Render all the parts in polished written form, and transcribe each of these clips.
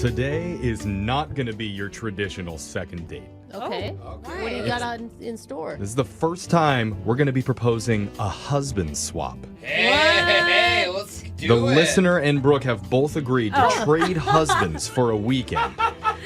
Today is not going to be your traditional second date. Okay. What do you got in store? This is the first time we're going to be proposing a husband swap. Hey, let's do The it. listener and Brooke have both agreed to trade husbands for a weekend.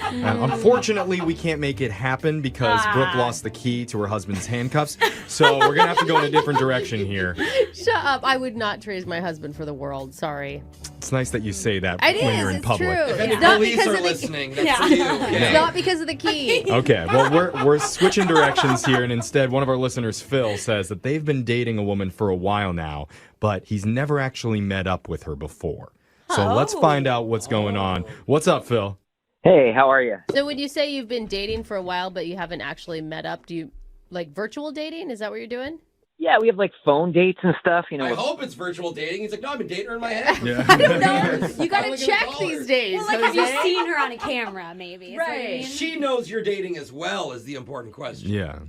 And unfortunately, we can't make it happen because Brooke lost the key to her husband's handcuffs. So we're going to have to go in a different direction here. Shut up. I would not trade my husband for the world. Sorry. It's nice that you say that It when is. you're in It's public. true. If any It's not police because are of the listening, that's for you. Okay? It's not because of the key. Okay, well, we're switching directions here, and instead, one of our listeners, Phil, says that they've been dating a woman for a while now, but he's never actually met up with her before. So let's find out what's going on. What's up, Phil? Hey, how are you? So when you say you've been dating for a while, but you haven't actually met up, do you like virtual dating? Is that what you're doing? Yeah, we have like phone dates and stuff. You know, I hope it's virtual dating. He's like, no, I've been dating her in my head. Yeah. I don't know. You I'm gotta gonna check call her. these days. Well, like, have you Jose. seen her on a camera, maybe? Is that what you Right. mean? She knows you're dating as well is the important question. Yeah.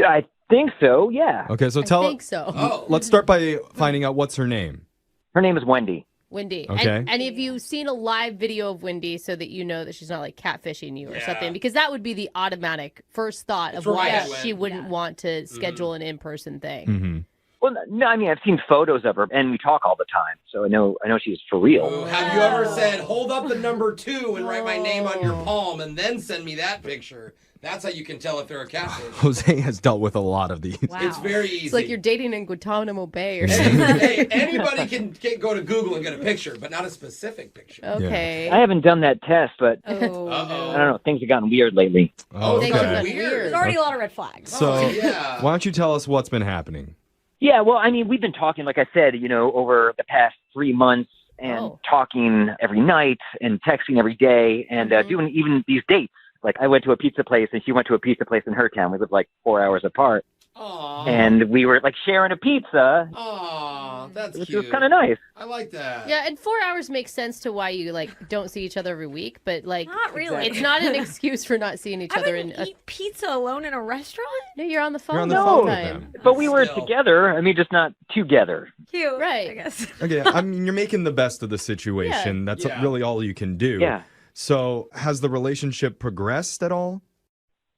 I think so. Yeah. Okay, so I tell think so. Oh. let's start by finding out what's her name. Her name is Wendy. Wendy. Okay. And have you seen a live video of Wendy so that you know that she's not like catfishing you or Yeah. something? Because that would be the automatic first thought That's of where my why head she went. wouldn't want to schedule an in-person thing. Mm-hmm. Well, no, I mean I've seen photos of her, and we talk all the time, so I know she's for real. Ooh, have you ever said, hold up the number 2 and write my name on your palm and then send me that picture? That's how you can tell if they're a catfish. Jose has dealt with a lot of these. Wow. It's very easy. It's like you're dating in Guantanamo Bay or something. Hey, anybody can go to Google and get a picture, but not a specific picture. Okay. I haven't done that test, but Oh, Uh-oh. I don't know. Things have gotten weird lately. Oh, Things have okay. gotten Weird. weird. There's already a lot of red flags. So Oh, yeah. why don't you tell us what's been happening? Yeah, well, I mean we've been talking, like I said, over the past 3 months, and talking every night and texting every day, and doing even these dates. Like I went to a pizza place and she went to a pizza place in her town. We lived like 4 hours apart. Aw. And we were like sharing a pizza, Aw, that's which cute. was kind of nice. I like that. Yeah, and 4 hours makes sense to why you like don't see each other every week, but like Not really. it's not an excuse for not seeing each I other. wouldn't eat pizza alone in a restaurant. No, you're on the phone You're on the the phone whole with time. them. But we were Still. together. I mean, just not together. Cute, Right. I guess. Okay, I mean, you're making the best of the situation. That's Yeah. really all you can do. Yeah. So has the relationship progressed at all?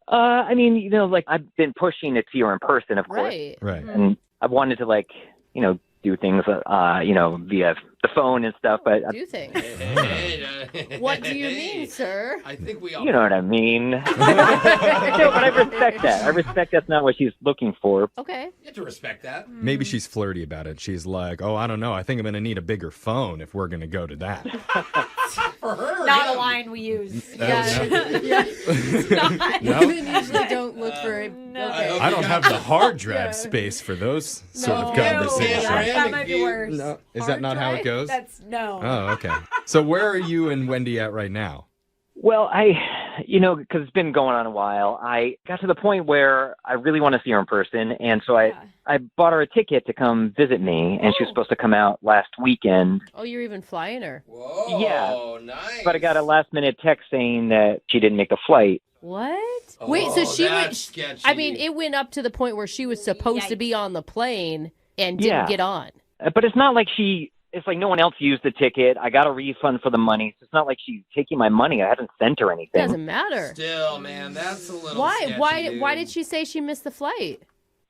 I mean, like I've been pushing to see her in person, of course. Right. Right. And I've wanted to do things, via the phone and stuff. But Do things. Hey. What do you mean, sir? I think we all. you know what I mean. No, but I respect that. I respect that's not what she's looking for. Okay. You have to respect that. Maybe she's flirty about it. She's like, oh, I don't know. I think I'm going to need a bigger phone if we're going to go to that. For her. Not yeah. a line we use. Yeah. yeah. No? Women usually don't look for. No. Okay. I don't have the hard drive space for those sort of No. conversations. Yeah, That might be view. worse. No. Is that not how it goes? That's no. Oh, okay. So where are you and Wendy at right now? Well, because it's been going on a while, I got to the point where I really want to see her in person. And so I bought her a ticket to come visit me, and she was supposed to come out last weekend. Oh, you're even flying her. Whoa, Yeah. nice. But I got a last-minute text saying that she didn't make the flight. What? Oh, Wait, so she that's went. sketchy. I mean, it went up to the point where she was supposed to Yikes. be on the plane and didn't Yeah. get on. But it's not like it's like no one else used the ticket. I got a refund for the money. So it's not like she's taking my money. I haven't sent her anything. Doesn't matter. Still, man, that's a little. Why? sketchy, Why? dude. Why did she say she missed the flight?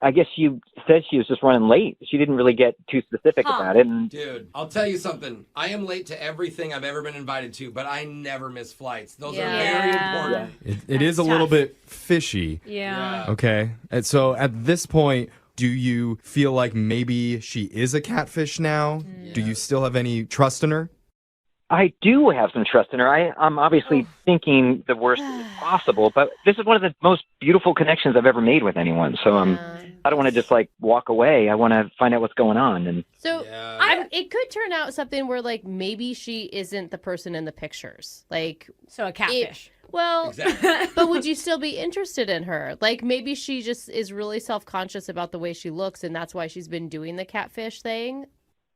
I guess she said she was just running late. She didn't really get too specific Huh. about it. And Dude, I'll tell you something. I am late to everything I've ever been invited to, but I never miss flights. Those are very Yeah. important. It is a That's little tough. bit fishy. Yeah. Okay. And so at this point, do you feel like maybe she is a catfish now? Do you still have any trust in her? I do have some trust in her. I'm obviously thinking the worst possible, but this is one of the most beautiful connections I've ever made with anyone. So I don't want to just walk away. I want to find out what's going on. And So Yeah. it could turn out something where like maybe she isn't the person in the pictures. Like, So a catfish. well, Exactly. but would you still be interested in her? Like maybe she just is really self-conscious about the way she looks, and that's why she's been doing the catfish thing.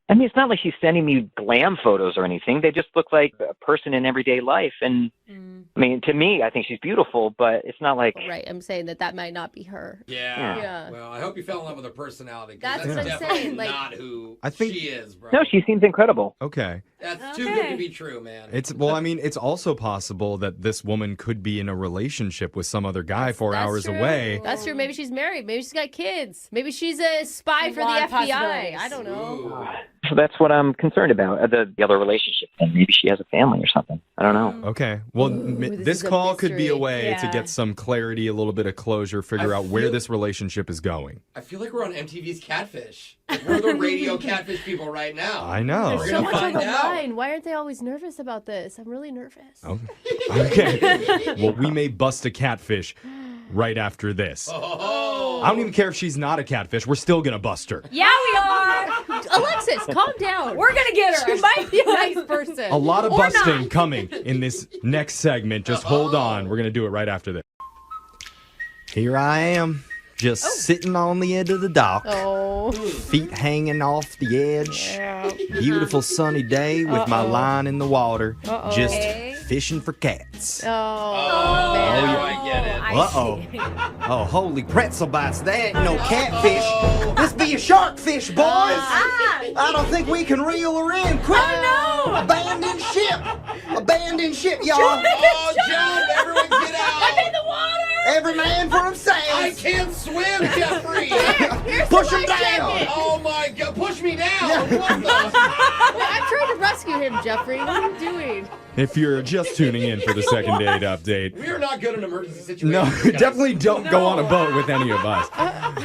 I mean, it's not like she's sending me glam photos or anything. They just look like a person in everyday life. And I mean, to me, I think she's beautiful, but it's not like, Right. I'm saying that might not be her. Yeah. Yeah. Well, I hope you fell in love with her personality. 'Cause That's what I'm definitely saying, like- not who I think- she is, bro. no, she seems incredible. Okay. That's too good to be true, man. It's also possible that this woman could be in a relationship with some other guy 4 hours true. away. That's true. Maybe she's married. Maybe she's got kids. Maybe she's a spy for the lot of FBI. possibilities. I don't know. So that's what I'm concerned about, the other relationship. And maybe she has a family or something. I don't know. Okay. Well, this this is a call could be a mystery. way to Yeah. get some clarity, a little bit of closure, figure out where this relationship is going. I feel like we're on MTV's Catfish. Like we're the radio catfish people right now. I know. We're So gonna much on find the out. line. Why aren't they always nervous about this? I'm really nervous. Okay. Well, we may bust a catfish right after this. Oh. I don't even care if she's not a catfish. We're still going to bust her. Yeah, we are. Alexis, calm down. We're gonna get her. She might be a nice person. A lot of Or busting not. coming in this next segment. Just hold on. We're going to do it right after this. Here I am, just sitting on the edge of the dock. Oh. Feet hanging off the edge. Yeah. Beautiful sunny day with my line in the water. Just Okay. fishing for cats. Oh, Oh, man. now I get it. Uh-oh. Oh, holy pretzel bites. That ain't no catfish. This be a shark fish, boys. I don't think we can reel her in. Quick. Oh, no. Abandoned ship. Abandoned ship, y'all. Oh, jump! Everyone get out! In the water. Every man for I himself. can't swim, Jeffrey! Push him down. Oh my god, push me down! What the? I'm trying to rescue him, Jeffrey. What are you doing? If you're just tuning in for the second date update, We are not good in emergency situations. no, guys. definitely don't go on a boat with any of us.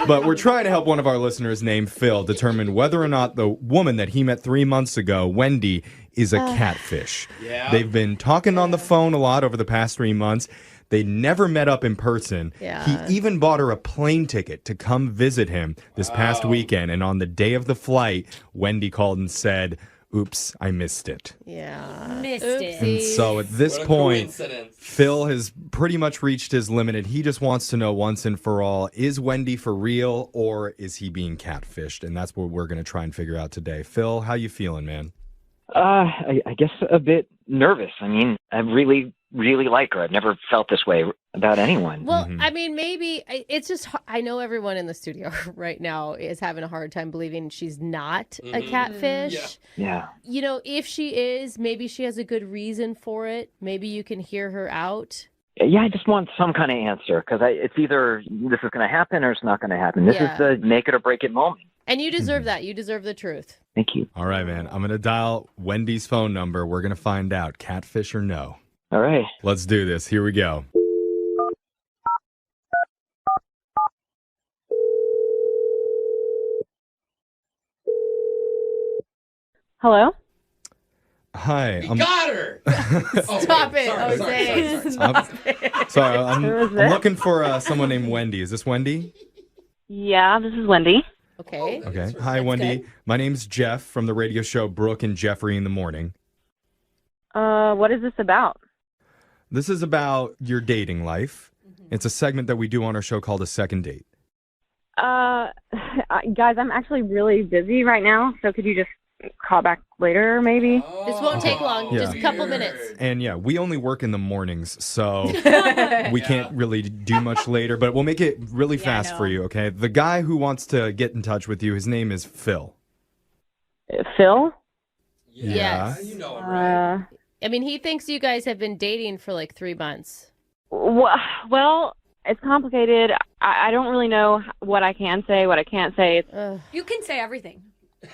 But we're trying to help one of our listeners named Phil determine whether or not the woman that he met 3 months ago, Wendy, is a catfish. Yeah. They've been talking on the phone a lot over the past 3 months. They never met up in person. Yeah. He even bought her a plane ticket to come visit him this past weekend. And on the day of the flight, Wendy called and said, "Oops, I missed it." Yeah. Missed it. And so at this What a point, coincidence. Phil has pretty much reached his limit, and he just wants to know once and for all, is Wendy for real or is he being catfished? And that's what we're going to try and figure out today. Phil, how you feeling, man? I guess a bit nervous. I mean, I really like her. I've never felt this way about anyone. Well, I mean, maybe it's just, I know everyone in the studio right now is having a hard time believing she's not a catfish. Yeah. Yeah. You know, if she is, maybe she has a good reason for it. Maybe you can hear her out. Yeah, I just want some kind of answer because it's either this is going to happen or it's not going to happen. This Yeah. is the make it or break it moment. And you deserve that. You deserve the truth. Thank you. All right, man. I'm going to dial Wendy's phone number. We're going to find out, catfish or no. All right. Let's do this. Here we go. Hello? Hi. We got her! Stop it, Sorry, Jose. Sorry, I'm Who is I'm this? looking for someone named Wendy. Is this Wendy? Yeah, this is Wendy. Okay. Okay. Hi, Wendy. good. My name's Jeff from the radio show Brooke and Jeffrey in the Morning. What is this about? This is about your dating life. It's a segment that we do on our show called A Second Date. Guys, I'm actually really busy right now, so could you just call back later, maybe? This won't take long. Yeah. Just a couple minutes. And yeah, we only work in the mornings, so we can't really do much later, but we'll make it really fast for you, okay? The guy who wants to get in touch with you, his name is Phil. Phil? Yeah. Yes. You know him, right? I mean, he thinks you guys have been dating for like 3 months. Well, it's complicated. I don't really know what I can say, what I can't say. You can say everything.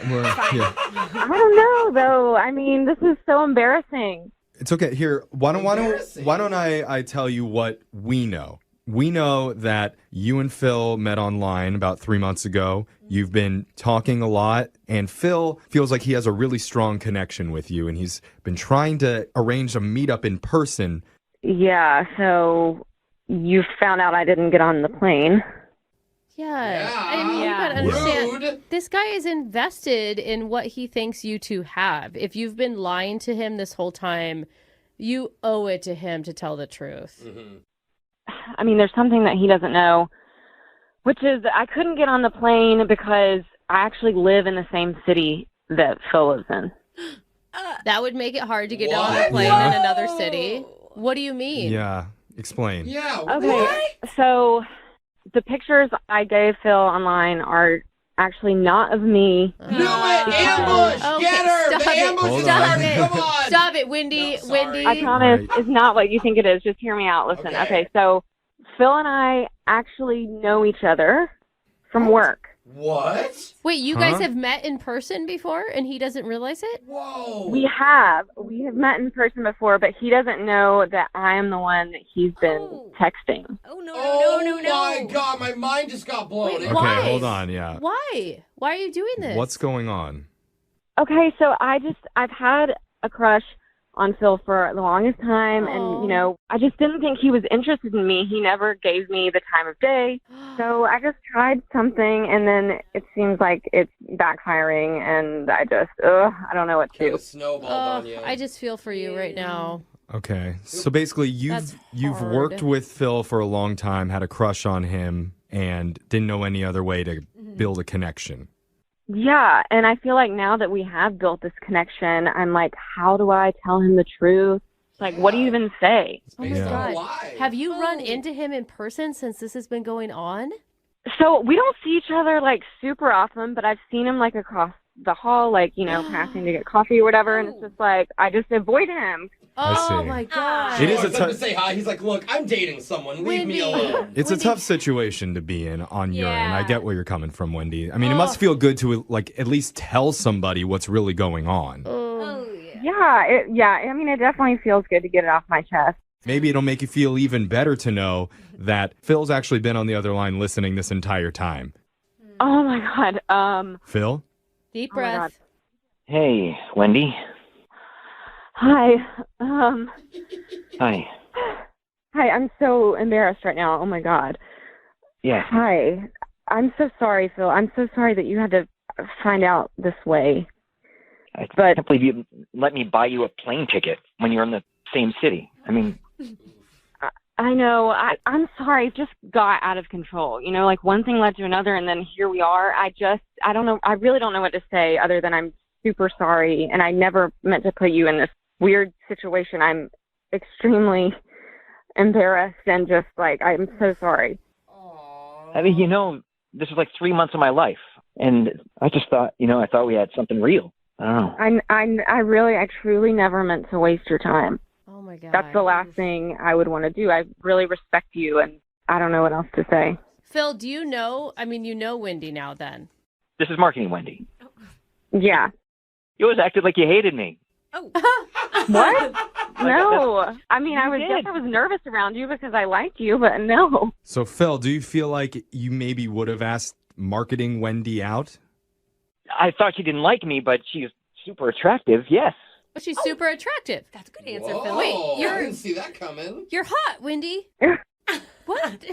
Yeah. I don't know, though. I mean, this is so embarrassing. It's okay. Here, why don't I tell you what we know? We know that you and Phil met online about 3 months ago. You've been talking a lot, and Phil feels like he has a really strong connection with you, and he's been trying to arrange a meetup in person. Yeah, so you found out I didn't get on the plane. Yeah. I mean, you gotta understand. Rude. This guy is invested in what he thinks you two have. If you've been lying to him this whole time, you owe it to him to tell the truth. I mean, there's something that he doesn't know, which is that I couldn't get on the plane because I actually live in the same city that Phil lives in. That would make it hard to get on What? a plane in another city. What do you mean? Yeah, explain. Yeah. Okay, so the pictures I gave Phil online are actually not of me. Knew it! Ambush! Okay, Get her! The ambush it. is Stop starting. it. Come on. Stop it, Wendy. No, sorry. Wendy. I promise Right. it's not what you think it is. Just hear me out. Listen. Okay. Okay, so Phil and I actually know each other from work. What? Wait, you Huh? guys have met in person before and he doesn't realize it? Whoa. We have met in person before, but he doesn't know that I am the one that he's been Oh. texting. Oh, no, Oh no, no, no, no. my God, my mind just got blown. Wait, It- Okay, Why? hold on. Yeah. Why? Why are you doing this? What's going on? Okay, so I've had a crush on Phil for the longest time, Oh. and I just didn't think he was interested in me. He never gave me the time of day, so I just tried something, and then it seems like it's backfiring, and I don't know what to Kind do. of snowballed Oh, on you. I just feel for you right now. Okay. So basically That's you've hard. worked with Phil for a long time, had a crush on him, and didn't know any other way to build a connection. Yeah, and I feel like now that we have built this connection, I'm like, how do I tell him the truth? Like, what do you even say? It's Oh my based on a God. lie. Have you run Oh. into him in person since this has been going on? So we don't see each other like super often, but I've seen him like across the hall, like, passing to get coffee or whatever, and it's just like, I just avoid him. I Oh see. my God. It is Oh, a instead of tou- to say hi. He's like, look, I'm dating someone. Leave me Wendy. alone. It's a Wendy. tough situation to be in on your end. I Yeah. get where you're coming from, Wendy. I mean, it Oh. must feel good to like at least tell somebody what's really going on. Oh, yeah. I mean, it definitely feels good to get it off my chest. Maybe it'll make you feel even better to know that Phil's actually been on the other line listening this entire time. Oh my God. Phil? Deep Oh my God. breath. Hey, Wendy. Hi. Hi. Hi, I'm so embarrassed right now. Oh my God. Yeah. Hi. I'm so sorry, Phil. I'm so sorry that you had to find out this way. I But- can't believe you let me buy you a plane ticket when you're in the same city. I mean, I know. I'm sorry. It just got out of control. Like one thing led to another, and then here we are. I don't know. I really don't know what to say other than I'm super sorry, and I never meant to put you in this weird situation. I'm extremely embarrassed and just like, I'm so sorry. I mean, this was like 3 months of my life, and I just thought, I thought we had something real. I don't know. I truly never meant to waste your time. Oh my God. That's the last thing I would want to do. I really respect you, and I don't know what else to say. Phil, do you know? I mean, you know Wendy now then. This is marketing, Wendy. Yeah. You always acted like you hated me. Oh. What? No. I mean, You guess did. I was nervous around you because I liked you, but no. So, Phil, do you feel like you maybe would have asked marketing Wendy out? I thought she didn't like me, but she's super attractive. Yes. But she's super attractive. That's a good answer, Whoa, Phil. Wait, I you're- didn't see that coming. You're hot, Wendy. What?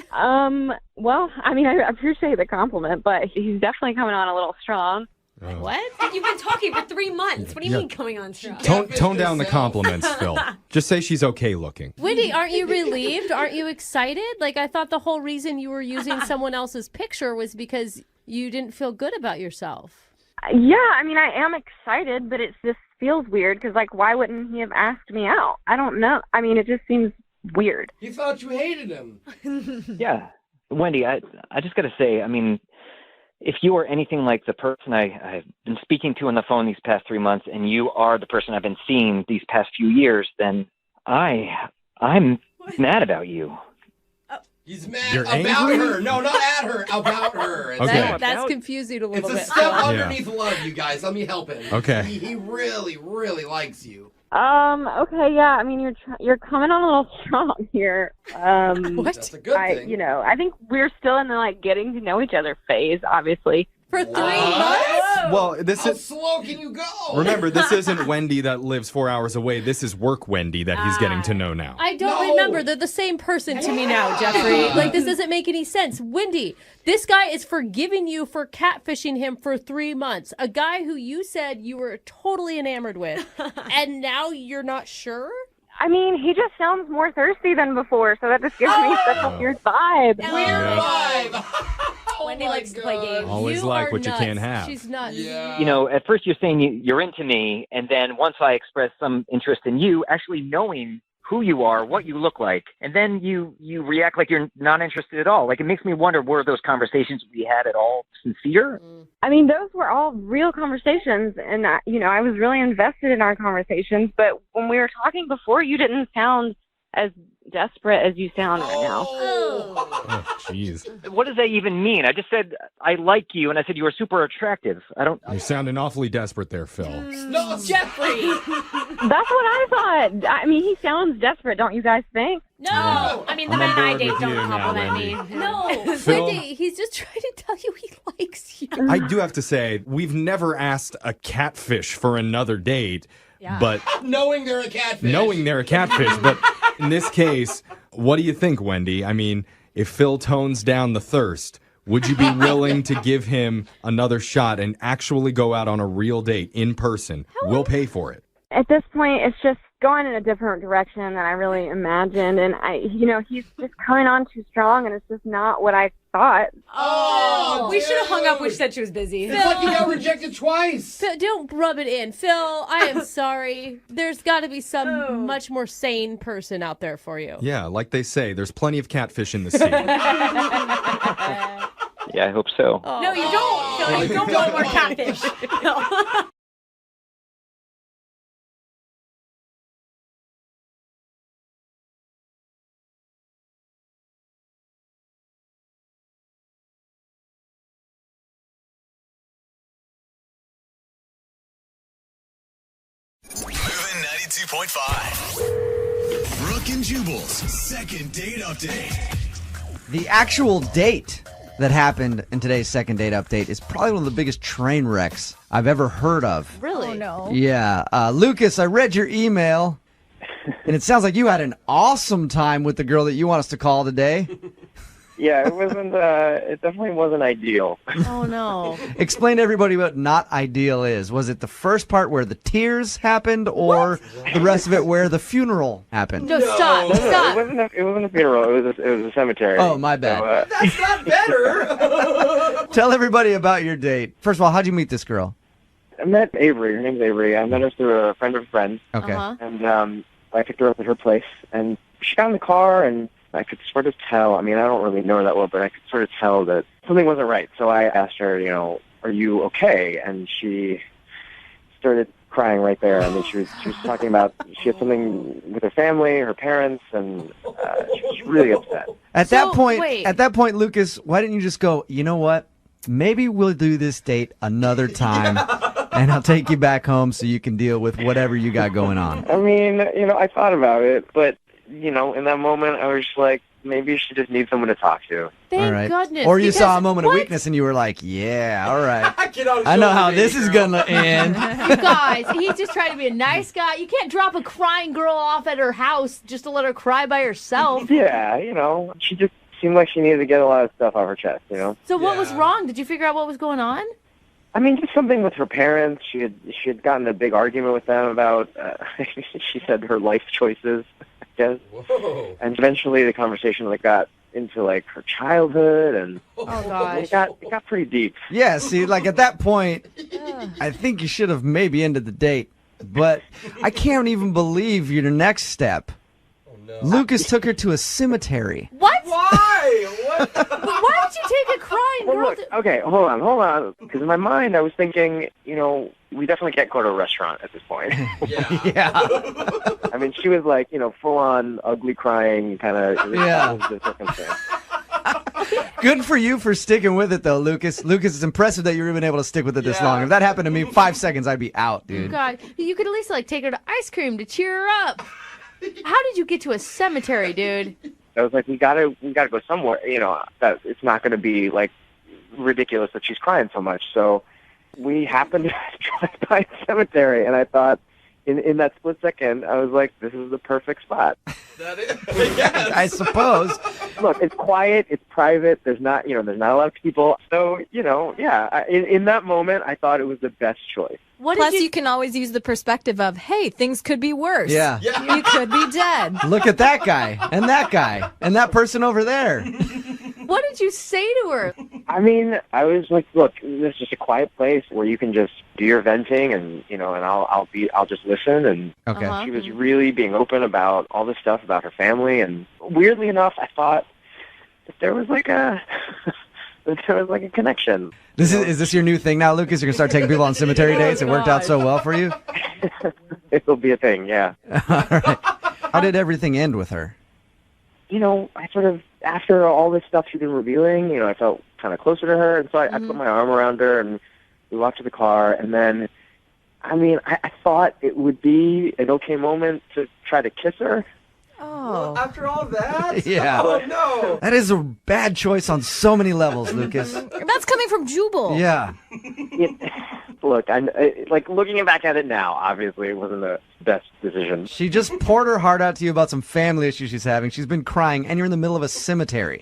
Well, I mean, I appreciate the compliment, but he's definitely coming on a little strong. Oh. What? You've been talking for 3 months. What do you Yeah. mean coming on strong? Tone down the herself. compliments, Phil. Just say she's okay looking. Wendy, aren't you relieved? Aren't you excited? Like, I thought the whole reason you were using someone else's picture was because you didn't feel good about yourself. Yeah, I mean, I am excited, but it just feels weird because, like, why wouldn't he have asked me out? I don't know. I mean, it just seems weird. He thought you hated him. Yeah. Wendy, I just got to say, I mean, if you are anything like the person I've been speaking to on the phone these past 3 months, and you are the person I've been seeing these past few years, then I'm mad about you. He's mad You're about angry? her. No, not at her. About her. It's, Okay. That's About- confusing a it's little a bit. step Phil. underneath love, you guys. Let me help him. Okay. He really, really likes you. Okay, yeah. I mean, you're coming on a little strong here. What? That's a good thing. I think we're still in the like getting to know each other phase, obviously. For 3 What? months? Well, this How is. slow can you go? Remember, this isn't Wendy that lives 4 hours away. This is work Wendy that he's getting to know now. I don't No. remember. They're the same person to me now, Jeffrey. Like, this doesn't make any sense. Wendy, this guy is forgiving you for catfishing him for 3 months. A guy who you said you were totally enamored with, and now you're not sure? I mean, he just sounds more thirsty than before, so that just gives me such a weird vibe. Weird Yeah. vibe. Oh Wendy my likes to play God. games. Always You like are what you nuts. can't have. She's nuts. Yeah. At first you're saying you're into me, and then once I express some interest in you, actually knowing who you are, what you look like, and then you react like you're not interested at all. Like, it makes me wonder, were those conversations we had at all sincere? I mean, those were all real conversations, and I was really invested in our conversations. But when we were talking before, you didn't sound as desperate as you sound right now. Oh, jeez. What does that even mean? I just said I like you, and I said you were super attractive. You're sounding awfully desperate there, Phil. No, Jeffrey. That's what I thought. I mean, he sounds desperate, don't you guys think? No. Yeah. I mean, the I'm on men I board date with don't you now, compliment me. Wendy. No, Phil? Wendy, he's just trying to tell you he likes you. I do have to say, we've never asked a catfish for another date, Yeah. but knowing they're a catfish. but in this case, what do you think, Wendy? I mean, if Phil tones down the thirst, would you be willing to give him another shot and actually go out on a real date in person? We'll pay for it. At this point, it's just going in a different direction than I really imagined, and he's just coming on too strong, and it's just not what I thought. Oh, We should have hung up when she dude. said she was busy. It's like you got rejected twice. Phil, don't rub it in. Phil, I am sorry. There's got to be some much more sane person out there for you. Yeah, like they say, there's plenty of catfish in the sea. Yeah, I hope so. No, you don't. Phil, you don't want more catfish. No. Moving 92.5. Brooke and Jubal's second date update. The actual date that happened in today's second date update is probably one of the biggest train wrecks I've ever heard of. Really? Oh, no. Yeah. Lucas, I read your email, and it sounds like you had an awesome time with the girl that you want us to call today. Yeah, it wasn't. It definitely wasn't ideal. Oh, no. Explain to everybody what not ideal is. Was it the first part where the tears happened, or the rest of it where the funeral happened? No, stop. No, Stop. it wasn't a funeral. It was a cemetery. Oh, my bad. So, That's not better. Tell everybody about your date. First of all, how'd you meet this girl? I met Avery. Her name's Avery. I met her through a friend of a friend, Okay. Uh-huh. and I picked her up at her place. And she got in the car, and I could sort of tell. I mean, I don't really know her that well, but I could sort of tell that something wasn't right. So I asked her, are you okay? And she started crying right there. I mean, she was talking about she had something with her family, her parents, and she was really upset. At So, that point, Lucas, why didn't you just go, you know what? Maybe we'll do this date another time, and I'll take you back home so you can deal with whatever you got going on. I mean, I thought about it, but, in that moment, I was just like, maybe she just needs someone to talk to. Thank All right. goodness. Or you because- saw a moment what? of weakness and you were like, yeah, all right. Get on I know shoulder, how baby this is girl. going to end. You guys, he's just trying to be a nice guy. You can't drop a crying girl off at her house just to let her cry by herself. Yeah, she just seemed like she needed to get a lot of stuff off her chest, So what was Yeah. wrong? Did you figure out what was going on? I mean, just something with her parents. She had gotten a big argument with them about, she said, her life choices, I guess. Whoa. And eventually the conversation got into her childhood, and Oh, gosh. it got pretty deep. Yeah, see, at that point, I think you should have maybe ended the date. But I can't even believe your next step. Oh, no. Lucas took her to a cemetery. What? Why? What? Why would you take a crying Well, girl look, to... okay, hold on. Because in my mind, I was thinking, we definitely can't go to a restaurant at this point. Yeah. Yeah. I mean, she was full-on ugly crying kind of Yeah. the circumstance. Good for you for sticking with it, though, Lucas. Lucas, it's impressive that you were even able to stick with it this Yeah. long. If that happened to me, 5 seconds, I'd be out, dude. God, you could at least take her to ice cream to cheer her up. How did you get to a cemetery, dude? I was like, we gotta go somewhere. That it's not going to be ridiculous that she's crying so much. So we happened to drive by a cemetery, and I thought, in that split second, I was like, this is the perfect spot. That is. Yes. I suppose. Look, it's quiet, it's private. There's not a lot of people. So yeah. In that moment, I thought it was the best choice. What Plus, did you can always use the perspective of, hey, things could be worse. Yeah. You could be dead. Look at that guy, and that person over there. What did you say to her? I mean, I was like, look, this is just a quiet place where you can just do your venting, and and I'll just listen. And Okay. she was really being open about all this stuff about her family. And weirdly enough, I thought that there was like a connection. Is this your new thing now, Lucas? You're gonna start taking people on cemetery dates. It worked out so well for you. It'll be a thing, yeah. All right. How did everything end with her? I sort of, after all this stuff she'd been revealing, I felt kind of closer to her, and so I put my arm around her, and we walked to the car, and then, I thought it would be an okay moment to try to kiss her. Oh. After all that? Yeah. Oh, no. That is a bad choice on so many levels, Lucas. That's coming from Jubal. Yeah. Look, looking back at it now, obviously it wasn't the best decision. She just poured her heart out to you about some family issues she's having. She's been crying, and you're in the middle of a cemetery.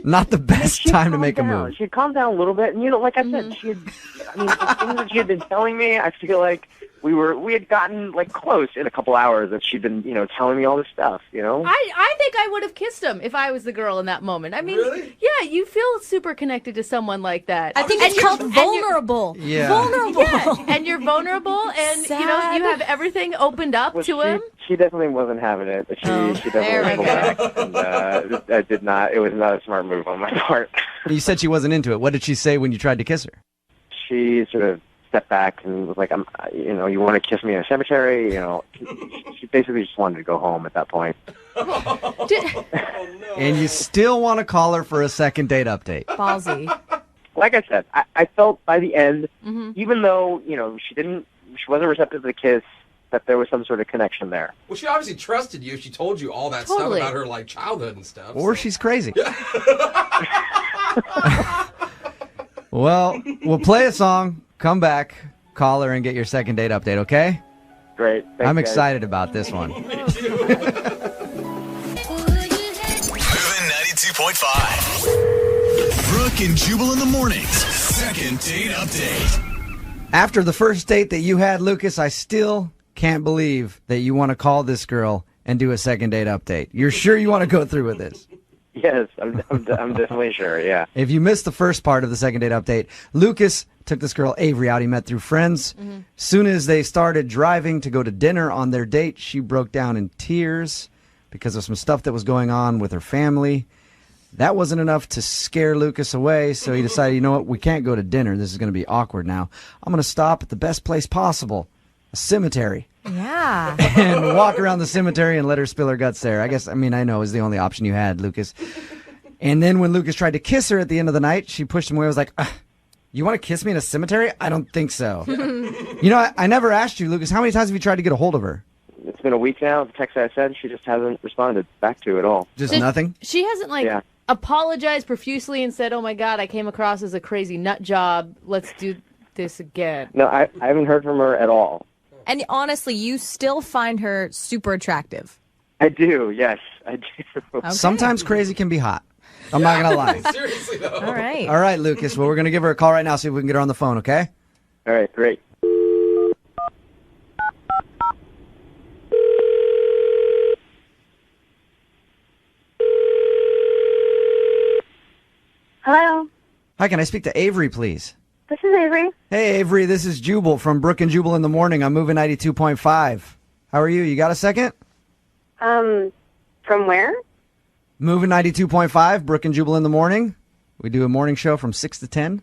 Not the best time to make a move. She had calmed down a little bit, and like I said, the things that she had been telling me, I feel like we had gotten close in a couple hours that she'd been, telling me all this stuff, I think I would have kissed him if I was the girl in that moment. I mean, Really? yeah, you feel super connected to someone like that. I think it's called vulnerable. Yeah. Vulnerable. Yeah, and you're vulnerable, and Sad. you have everything opened up to him. She definitely wasn't having it. She there definitely we pulled back, and I did not. It was not a smart move on my part. You said she wasn't into it. What did she say when you tried to kiss her? She sort of stepped back and was like, you want to kiss me in a cemetery? She basically just wanted to go home at that point. And you still want to call her for a second date update. Ballsy. Like I said, I felt by the end, even though, she wasn't receptive to the kiss, that there was some sort of connection there. Well, she obviously trusted you. She told you all that Totally. stuff about her childhood and stuff. Or she's crazy. Well, we'll play a song, come back, call her, and get your second date update, okay? Great. Thanks, I'm guys. excited about this one. Moving 92.5. Brooke and Jubal in the mornings. Second date update. After the first date that you had, Lucas, I still can't believe that you want to call this girl and do a second date update. You're sure you want to go through with this? Yes, I'm definitely sure, yeah. If you missed the first part of the second date update, Lucas took this girl Avery out he met through friends. Soon as they started driving to go to dinner on their date, she broke down in tears because of some stuff that was going on with her family. That wasn't enough to scare Lucas away, so he decided, you know what, we can't go to dinner. This is going to be awkward now. I'm going to stop at the best place possible, a cemetery. Yeah. And walk around the cemetery and let her spill her guts there. I know it was the only option you had, Lucas. And then when Lucas tried to kiss her at the end of the night, she pushed him away. I was like, you want to kiss me in a cemetery? I don't think so. I never asked you, Lucas, how many times have you tried to get a hold of her? It's been a week now. The text I sent, she just hasn't responded back to at all. Just nothing? She hasn't apologized profusely and said, "Oh my God, I came across as a crazy nut job. Let's do this again." No, I haven't heard from her at all. And honestly, you still find her super attractive. I do, yes, I do. Okay. Sometimes crazy can be hot. I'm not going to lie. Seriously, though. All right. All right, Lucas. Well, we're going to give her a call right now, see if we can get her on the phone, okay? All right, great. Hello, Hi, can I speak to Avery, please? this is Avery. Hey, Avery, this is Jubal from Brooke and Jubal in the morning. I'm moving 92.5. How are you? You got a second? From where? Moving 92.5, Brooke and Jubal in the morning. We do a morning show from 6 to 10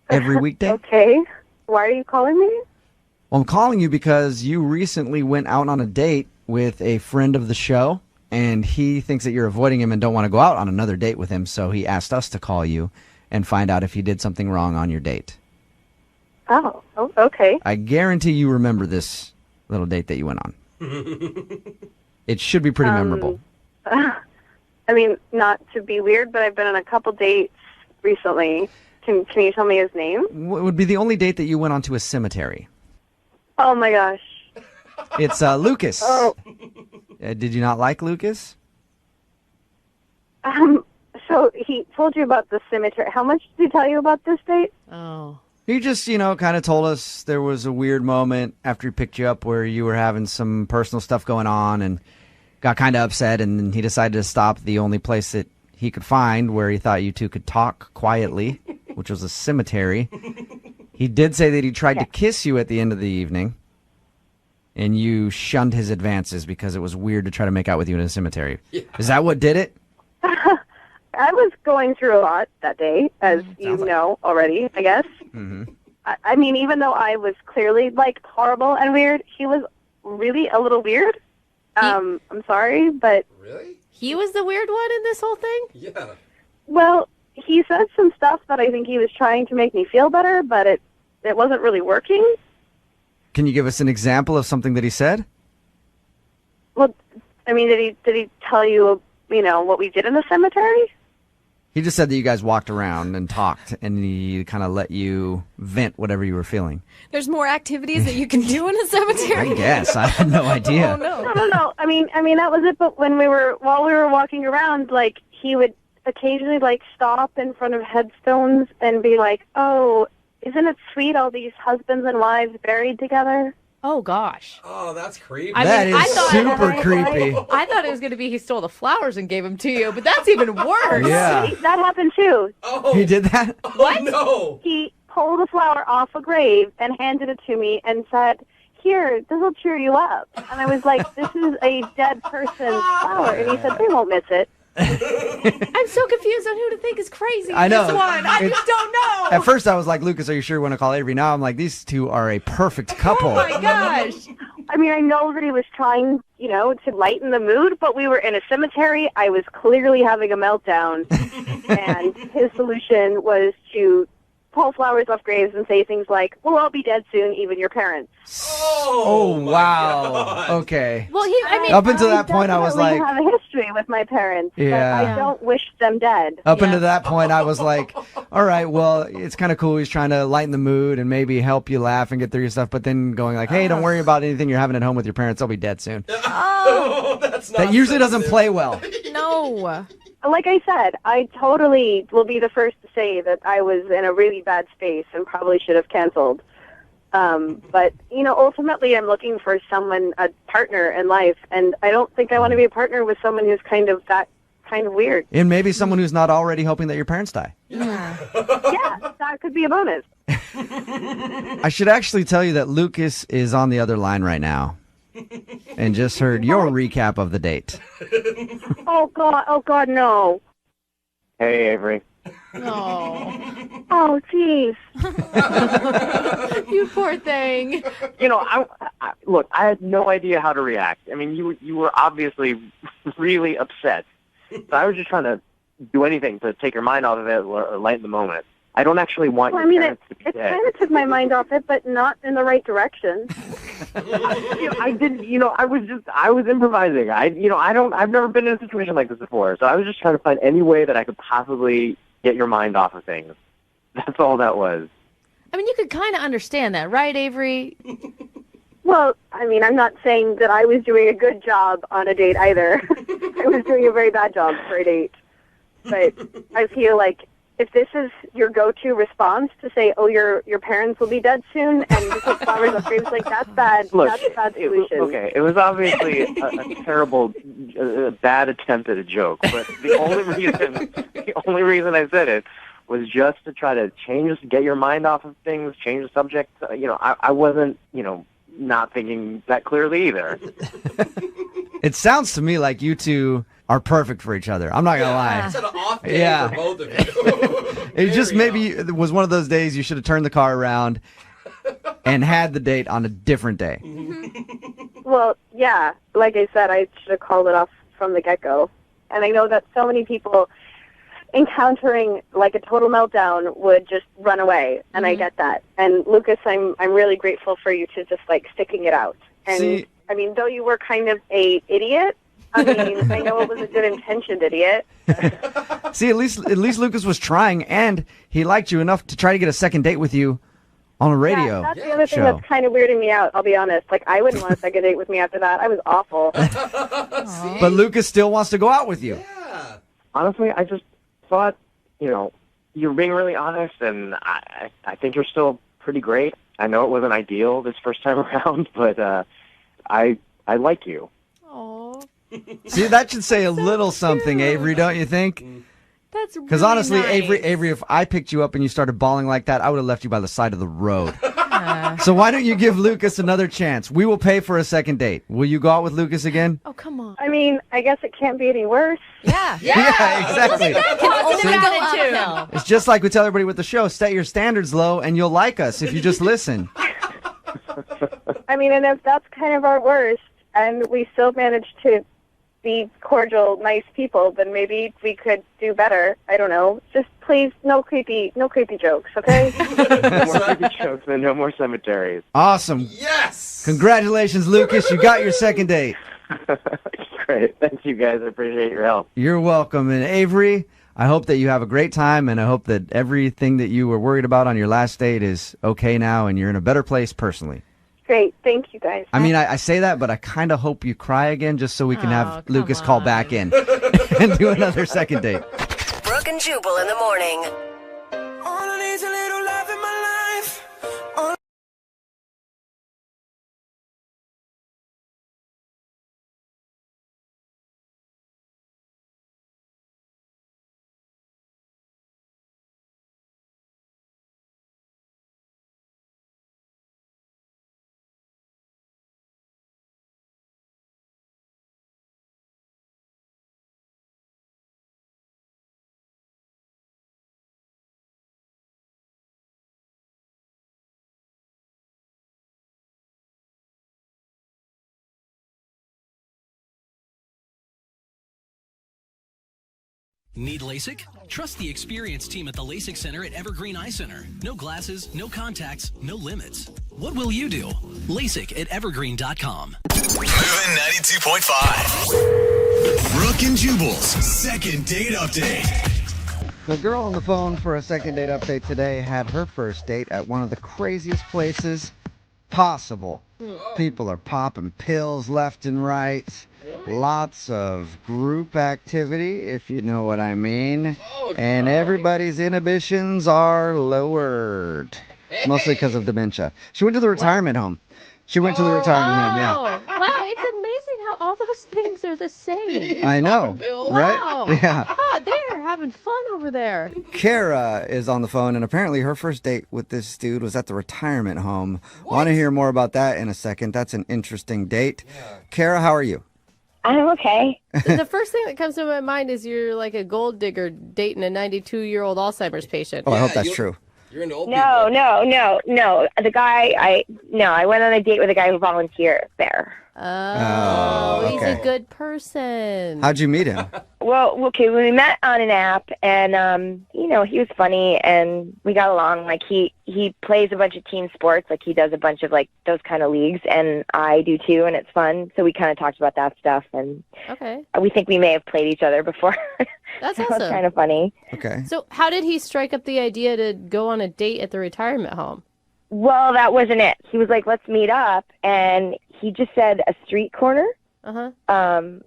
every weekday. Okay. Why are you calling me? Well, I'm calling you because you recently went out on a date with a friend of the show, and he thinks that you're avoiding him and don't want to go out on another date with him, so he asked us to call you and find out if you did something wrong on your date. Oh, okay. I guarantee you remember this little date that you went on. It should be pretty memorable. I mean, not to be weird, but I've been on a couple dates recently. Can you tell me his name? It would be the only date that you went on to a cemetery. Oh my gosh. It's Lucas. Oh. Did you not like Lucas? So he told you about the cemetery. How much did he tell you about this date? Oh. He just, kind of told us there was a weird moment after he picked you up where you were having some personal stuff going on and got kind of upset, and then he decided to stop at the only place that he could find where he thought you two could talk quietly, which was a cemetery. He did say that he tried to kiss you at the end of the evening, and you shunned his advances because it was weird to try to make out with you in a cemetery. Yeah. Is that what did it? I was going through a lot that day, as you know already, I guess. Mm-hmm. I mean, even though I was clearly, like, horrible and weird, he was really a little weird. I'm sorry, but... Really? He was the weird one in this whole thing? Yeah. Well, he said some stuff that I think he was trying to make me feel better, but it wasn't really working. Can you give us an example of something that he said? Well, I mean, did he tell you, what we did in the cemetery? He just said that you guys walked around and talked, and he kind of let you vent whatever you were feeling. There's more activities that you can do in a cemetery. I guess. I had no idea. Oh, no. No. I mean, that was it. But while we were walking around, like, he would occasionally, like, stop in front of headstones and be like, "Oh, isn't it sweet, all these husbands and wives buried together?" Oh, gosh. Oh, that's creepy. That is super creepy. I thought it was going to be he stole the flowers and gave them to you, but that's even worse. Yeah. That happened too. Oh. He did that? What? Oh, no. He pulled a flower off a grave and handed it to me and said, "Here, this will cheer you up." And I was like, "This is a dead person's flower." And he said, "They won't miss it." I'm so confused on who to think is crazy. I know. This one. I just don't know. At first I was like, Lucas, are you sure you want to call Avery? Now I'm like, these two are a perfect couple. Oh, my gosh. I mean, I know that he was trying, to lighten the mood, but we were in a cemetery. I was clearly having a meltdown. And his solution was to pull flowers off graves and say things like, "We'll all be dead soon, even your parents." Oh, wow. Okay. Well, up until that point, I was like, I have a history with my parents. Yeah. But I don't wish them dead. Up until that point, I was like, all right, well, it's kind of cool. He's trying to lighten the mood and maybe help you laugh and get through your stuff. But then going like, hey, don't worry about anything you're having at home with your parents. They'll be dead soon. Oh, that's not That usually doesn't play well. No. Like I said, I totally will be the first to say that I was in a really bad space and probably should have canceled. But, ultimately I'm looking for someone, a partner in life, and I don't think I want to be a partner with someone who's kind of weird. And maybe someone who's not already hoping that your parents die. Yeah, that could be a bonus. I should actually tell you that Lucas is on the other line right now and just heard your recap of the date. Oh, God, no. Hey, Avery. Oh. Oh, jeez. You poor thing. Look, I had no idea how to react. I mean, you were obviously really upset. So I was just trying to do anything to take your mind off of it or lighten the moment. I don't actually want your parents to be it dead. kind of took my mind off it, but not in the right direction. I was improvising. I've never been in a situation like this before. So I was just trying to find any way that I could possibly get your mind off of things. That's all that was. I mean, you could kind of understand that, right, Avery? Well, I mean, I'm not saying that I was doing a good job on a date either. I was doing a very bad job for a date. But I feel like if this is your go-to response to say, "Oh, your parents will be dead soon," and you put flowers on graves, like, that's bad. Look, that's a bad solution. It was obviously a terrible, bad attempt at a joke. But the only reason I said it was just to try to get your mind off of things, change the subject. I wasn't, not thinking that clearly either. It sounds to me like you two are perfect for each other. I'm not going to lie. It's an off day for both of you. It just maybe it was one of those days you should have turned the car around and had the date on a different day. Well, yeah, like I said, I should have called it off from the get-go. And I know that so many people encountering like a total meltdown would just run away, and I get that. And Lucas, I'm really grateful for you to just like sticking it out. And I mean, though you were kind of a idiot, I mean, I know it was a good intentioned idiot. See, at least Lucas was trying, and he liked you enough to try to get a second date with you on a radio that's the other thing show. that's kind of weirding me out, I'll be honest. Like, I wouldn't want a second date with me after that. I was awful. But Lucas still wants to go out with you. Yeah. Honestly, I just thought, you're being really honest, and I think you're still pretty great. I know it wasn't ideal this first time around, but I like you. Aw. See, that should say a little something, Avery, don't you think? That's really Because honestly, nice. Avery, if I picked you up and you started bawling like that, I would have left you by the side of the road. So why don't you give Lucas another chance? We will pay for a second date. Will you go out with Lucas again? Oh, come on. I mean, I guess it can't be any worse. Yeah. Yeah, exactly. Positive It's just like we tell everybody with the show, set your standards low and you'll like us if you just listen. I mean, and if that's kind of our worst, and we still manage to be cordial, nice people, then maybe we could do better. I don't know. Just please, no creepy jokes, okay? No more creepy jokes and no more cemeteries. Awesome. Yes! Congratulations, Lucas. You got your second date. Great. Thank you, guys. I appreciate your help. You're welcome. And Avery, I hope that you have a great time, and I hope that everything that you were worried about on your last date is okay now and you're in a better place personally. Great. Thank you, guys. I mean, I say that, but I kind of hope you cry again just so we can have Lucas call back in and do another second date. Brooke and Jubal in the morning. All I need is a little love in my life. Need LASIK? Trust the experienced team at the LASIK Center at Evergreen Eye Center. No glasses, no contacts, no limits. What will you do? LASIK at evergreen.com. Moving 92.5. Brooke and Jubal's second date update. The girl on the phone for a second date update today had her first date at one of the craziest places possible. People are popping pills left and right. Lots of group activity, if you know what I mean. And everybody's inhibitions are lowered. Mostly because of dementia. She went to the retirement home. Yeah. Wow, it's amazing how all those things are the same. I know, right? Wow. Yeah. God, they're having fun over there. Kara is on the phone, and apparently her first date with this dude was at the retirement home. Want to hear more about that in a second. That's an interesting date. Yeah. Kara, how are you? I'm okay. The first thing that comes to my mind is you're like a gold digger dating a 92-year-old Alzheimer's patient. Oh, I hope that's true. You're into old No. The guy, I went on a date with a guy who volunteers there. Oh, he's okay. a good person. How'd you meet him? Well, okay, we met on an app, and he was funny, and we got along. Like he plays a bunch of team sports, like he does a bunch of like those kind of leagues, and I do too, and it's fun. So we kind of talked about that stuff, and we think we may have played each other before. That's so awesome. It's kind of funny. Okay. So how did he strike up the idea to go on a date at the retirement home? Well, that wasn't it. He was like, "Let's meet up," and he just said a street corner. Uh-huh. Oh,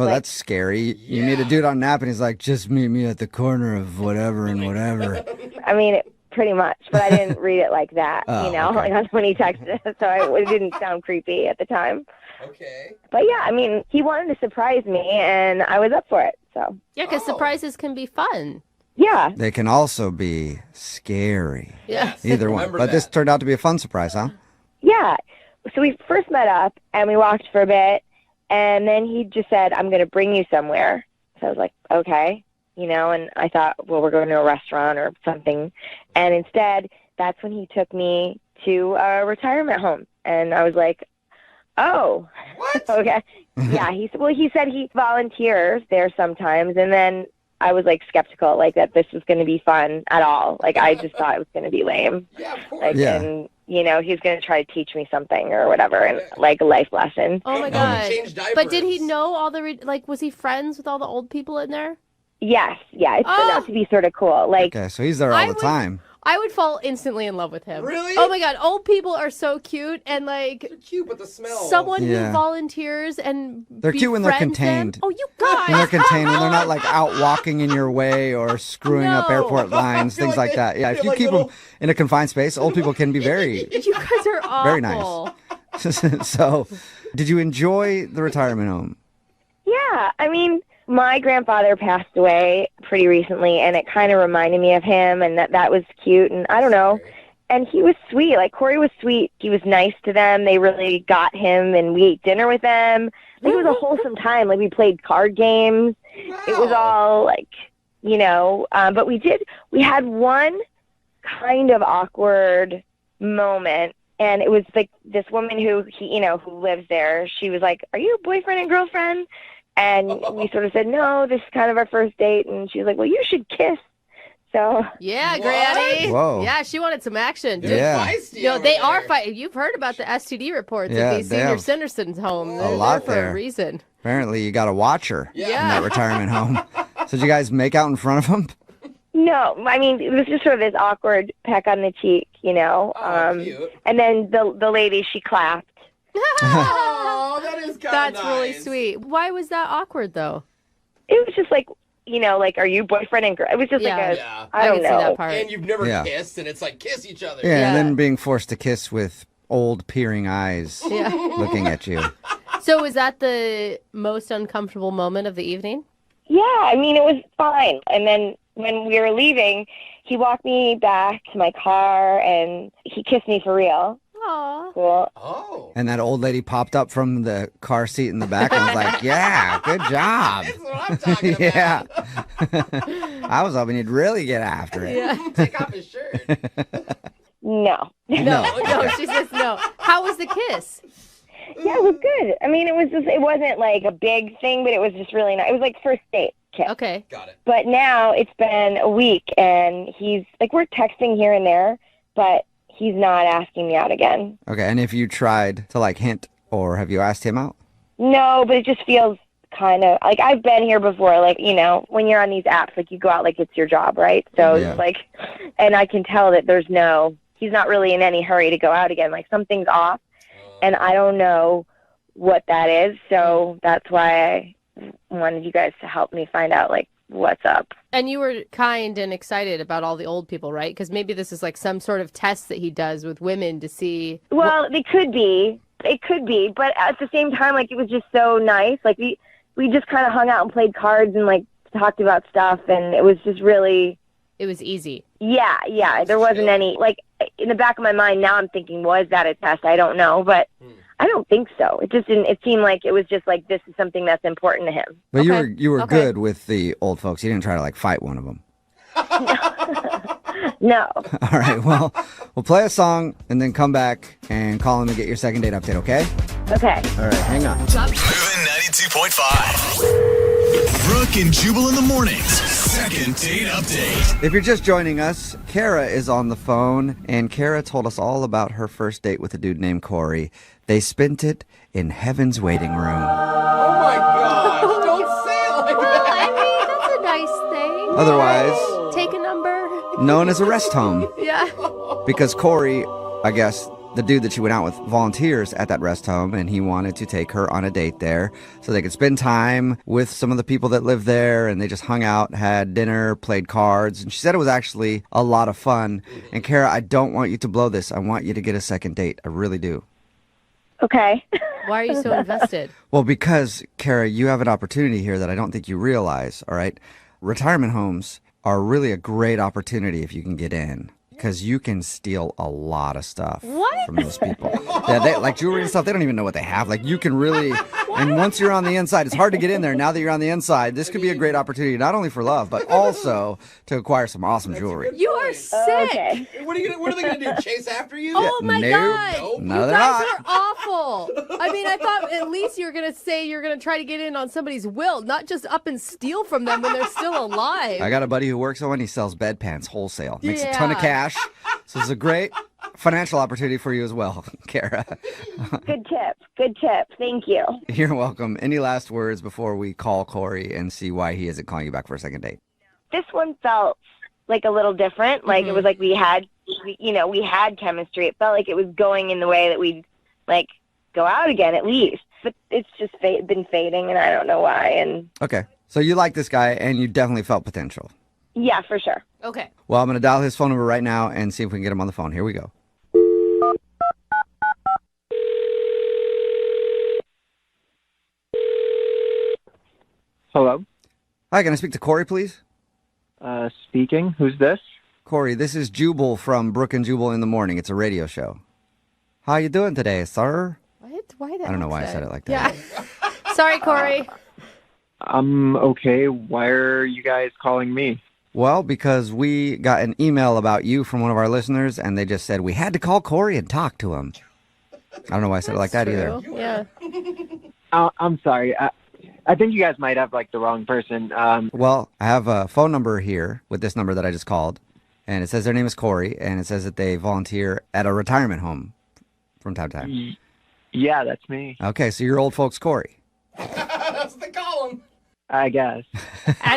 that's scary. You meet a dude on an app, and he's like, "Just meet me at the corner of whatever and whatever." I mean, pretty much, but I didn't read it like that. Oh, like that's when he texted it, so it didn't sound creepy at the time. Okay. But yeah, I mean, he wanted to surprise me, and I was up for it. So yeah, because surprises can be fun. Yeah. They can also be scary. Yeah. Either one. But this turned out to be a fun surprise, huh? Yeah. So we first met up, and we walked for a bit, and then he just said, "I'm going to bring you somewhere." So I was like, okay. And I thought, well, we're going to a restaurant or something. And instead, that's when he took me to a retirement home. And I was like, oh, what? Okay. Yeah. He said he volunteers there sometimes. And then I was like skeptical, like that this was going to be fun at all. Like I just thought it was going to be lame. Yeah, of course. Like, and he's going to try to teach me something or whatever, and like a life lesson. Oh my God. Change diapers. But did he know all the, was he friends with all the old people in there? Yes. Yeah. It turned out to be sort of cool. Like, Okay, so he's there all the time. I would fall instantly in love with him. Really? Oh my God. Old people are so cute, and like They're cute, but the smell. someone Yeah. who volunteers and They're cute when they're befriends them- contained. Oh, you guys. When they're contained, when they're not like out walking in your way or screwing up No. airport lines, I feel things like like that. Yeah, if feel you like keep little- them in a confined space, old people can be very, You guys are awful. very nice. So, did you enjoy the retirement home? Yeah, I mean, my grandfather passed away pretty recently, and it kind of reminded me of him, and that was cute, and I don't know. And he was sweet. Like, Corey was sweet. He was nice to them. They really got him, and we ate dinner with them. Like, it was a wholesome time. Like, we played card games. Wow. It was all, like, you know, but we had one kind of awkward moment. And it was like this woman who lives there. She was like, "Are you a boyfriend and girlfriend?" And we sort of said, "No, this is kind of our first date." And she was like, "Well, you should kiss." So yeah, Granny. Whoa. Yeah, she wanted some action. Yeah. They are fighting. You've heard about the STD reports at these senior citizens' home. They're lot there for there. a reason. Apparently, you got to watch her in that retirement home. So did you guys make out in front of him? No, I mean, it was just sort of this awkward peck on the cheek, you know. Cute. And then the lady, she clapped. Oh, that is kind of That's really sweet. Why was that awkward, though? It was just like, you know, like, are you boyfriend and girl? It was just like I don't can know. see that part. And you've never kissed, and it's like, kiss each other. Yeah, and then being forced to kiss with old peering eyes looking at you. So was that the most uncomfortable moment of the evening? Yeah, I mean, it was fine. And then when we were leaving, he walked me back to my car, and he kissed me for real. Aww. Cool. Oh. And that old lady popped up from the car seat in the back and was like, "Yeah, good job." That's what I'm talking about. Yeah. I was hoping you'd really get after it. Yeah. Take off his shirt. No. No, she says no. How was the kiss? Yeah, it was good. I mean, it wasn't like a big thing, but it was just really nice. It was like first date kiss. Okay. Got it. But now it's been a week, and he's like, we're texting here and there, but he's not asking me out again. Okay, and if you tried to like hint, or have you asked him out? No, but it just feels kind of like I've been here before. Like, you know, when you're on these apps, like you go out like it's your job, right? So it's like, and I can tell that he's not really in any hurry to go out again. Like something's off, and I don't know what that is. So that's why I wanted you guys to help me find out like what's up. And you were kind and excited about all the old people, right? Because maybe this is like some sort of test that he does with women to see. Well, it could be, but at the same time, like it was just so nice. Like we just kind of hung out and played cards and like talked about stuff, and it was just really. It was easy. Yeah. There wasn't any like in the back of my mind. Now I'm thinking, was that a test? I don't know, but I don't think so. It just didn't. It seemed like it was just like this is something that's important to him. But you were good with the old folks. You didn't try to like fight one of them. No. All right. Well, we'll play a song and then come back and call him and get your second date update. Okay? Okay. All right. Hang on. Moving 92.5. Brooke and Jubal in the mornings. Second date update. If you're just joining us, Kara is on the phone, and Kara told us all about her first date with a dude named Corey. They spent it in heaven's waiting room. Oh my gosh! Don't say it like that. I mean, that's a nice thing. Otherwise, take a number. Known as a rest home. Yeah. Because Corey, I guess, the dude that she went out with, volunteers at that rest home, and he wanted to take her on a date there so they could spend time with some of the people that live there, and they just hung out, had dinner, played cards, and she said it was actually a lot of fun. And Kara, I don't want you to blow this. I want you to get a second date. I really do. Okay. Why are you so invested? Well, because, Kara, you have an opportunity here that I don't think you realize, all right? Retirement homes are really a great opportunity if you can get in. Because you can steal a lot of stuff from those people. Yeah, they, like jewelry and stuff, they don't even know what they have. Like you can really, and once you're on the inside, it's hard to get in there. Now that you're on the inside, this could be a great opportunity, not only for love, but also to acquire some awesome jewelry. You are sick. Okay. What are they gonna do? Chase after you? Oh my Nope. God. Nope. No, You they're guys not. are awful. I mean, I thought at least you were going to say you're going to try to get in on somebody's will, not just up and steal from them when they're still alive. I got a buddy who works on one. He sells bedpans wholesale. Makes a ton of cash. So it's a great financial opportunity for you as well, Kara. Good tip. Thank you. You're welcome. Any last words before we call Corey and see why he isn't calling you back for a second date? This one felt like a little different. Like it was like we had chemistry. It felt like it was going in the way that we'd like go out again at least. But it's just been fading, and I don't know why. And Okay. So you like this guy, and you definitely felt potential. yeah, for sure. Okay. Well, I'm going to dial his phone number right now and see if we can get him on the phone. Here we go. Hello? Hi, can I speak to Corey, please? Speaking. Who's this? Corey, this is Jubal from Brooke and Jubal in the Morning. It's a radio show. How you doing today, sir? What? Why that? I don't know why I said it like that. Yeah. Sorry, Corey. I'm okay. Why are you guys calling me? Well, because we got an email about you from one of our listeners, and they just said we had to call Corey and talk to him. I don't know why I said it like that either. Yeah. I'm sorry. I think you guys might have like the wrong person. Well, I have a phone number here with this number that I just called, and it says their name is Corey, and it says that they volunteer at a retirement home from time to time. Yeah, that's me. Okay, so you're old folks Corey. That's what they call him. I guess. I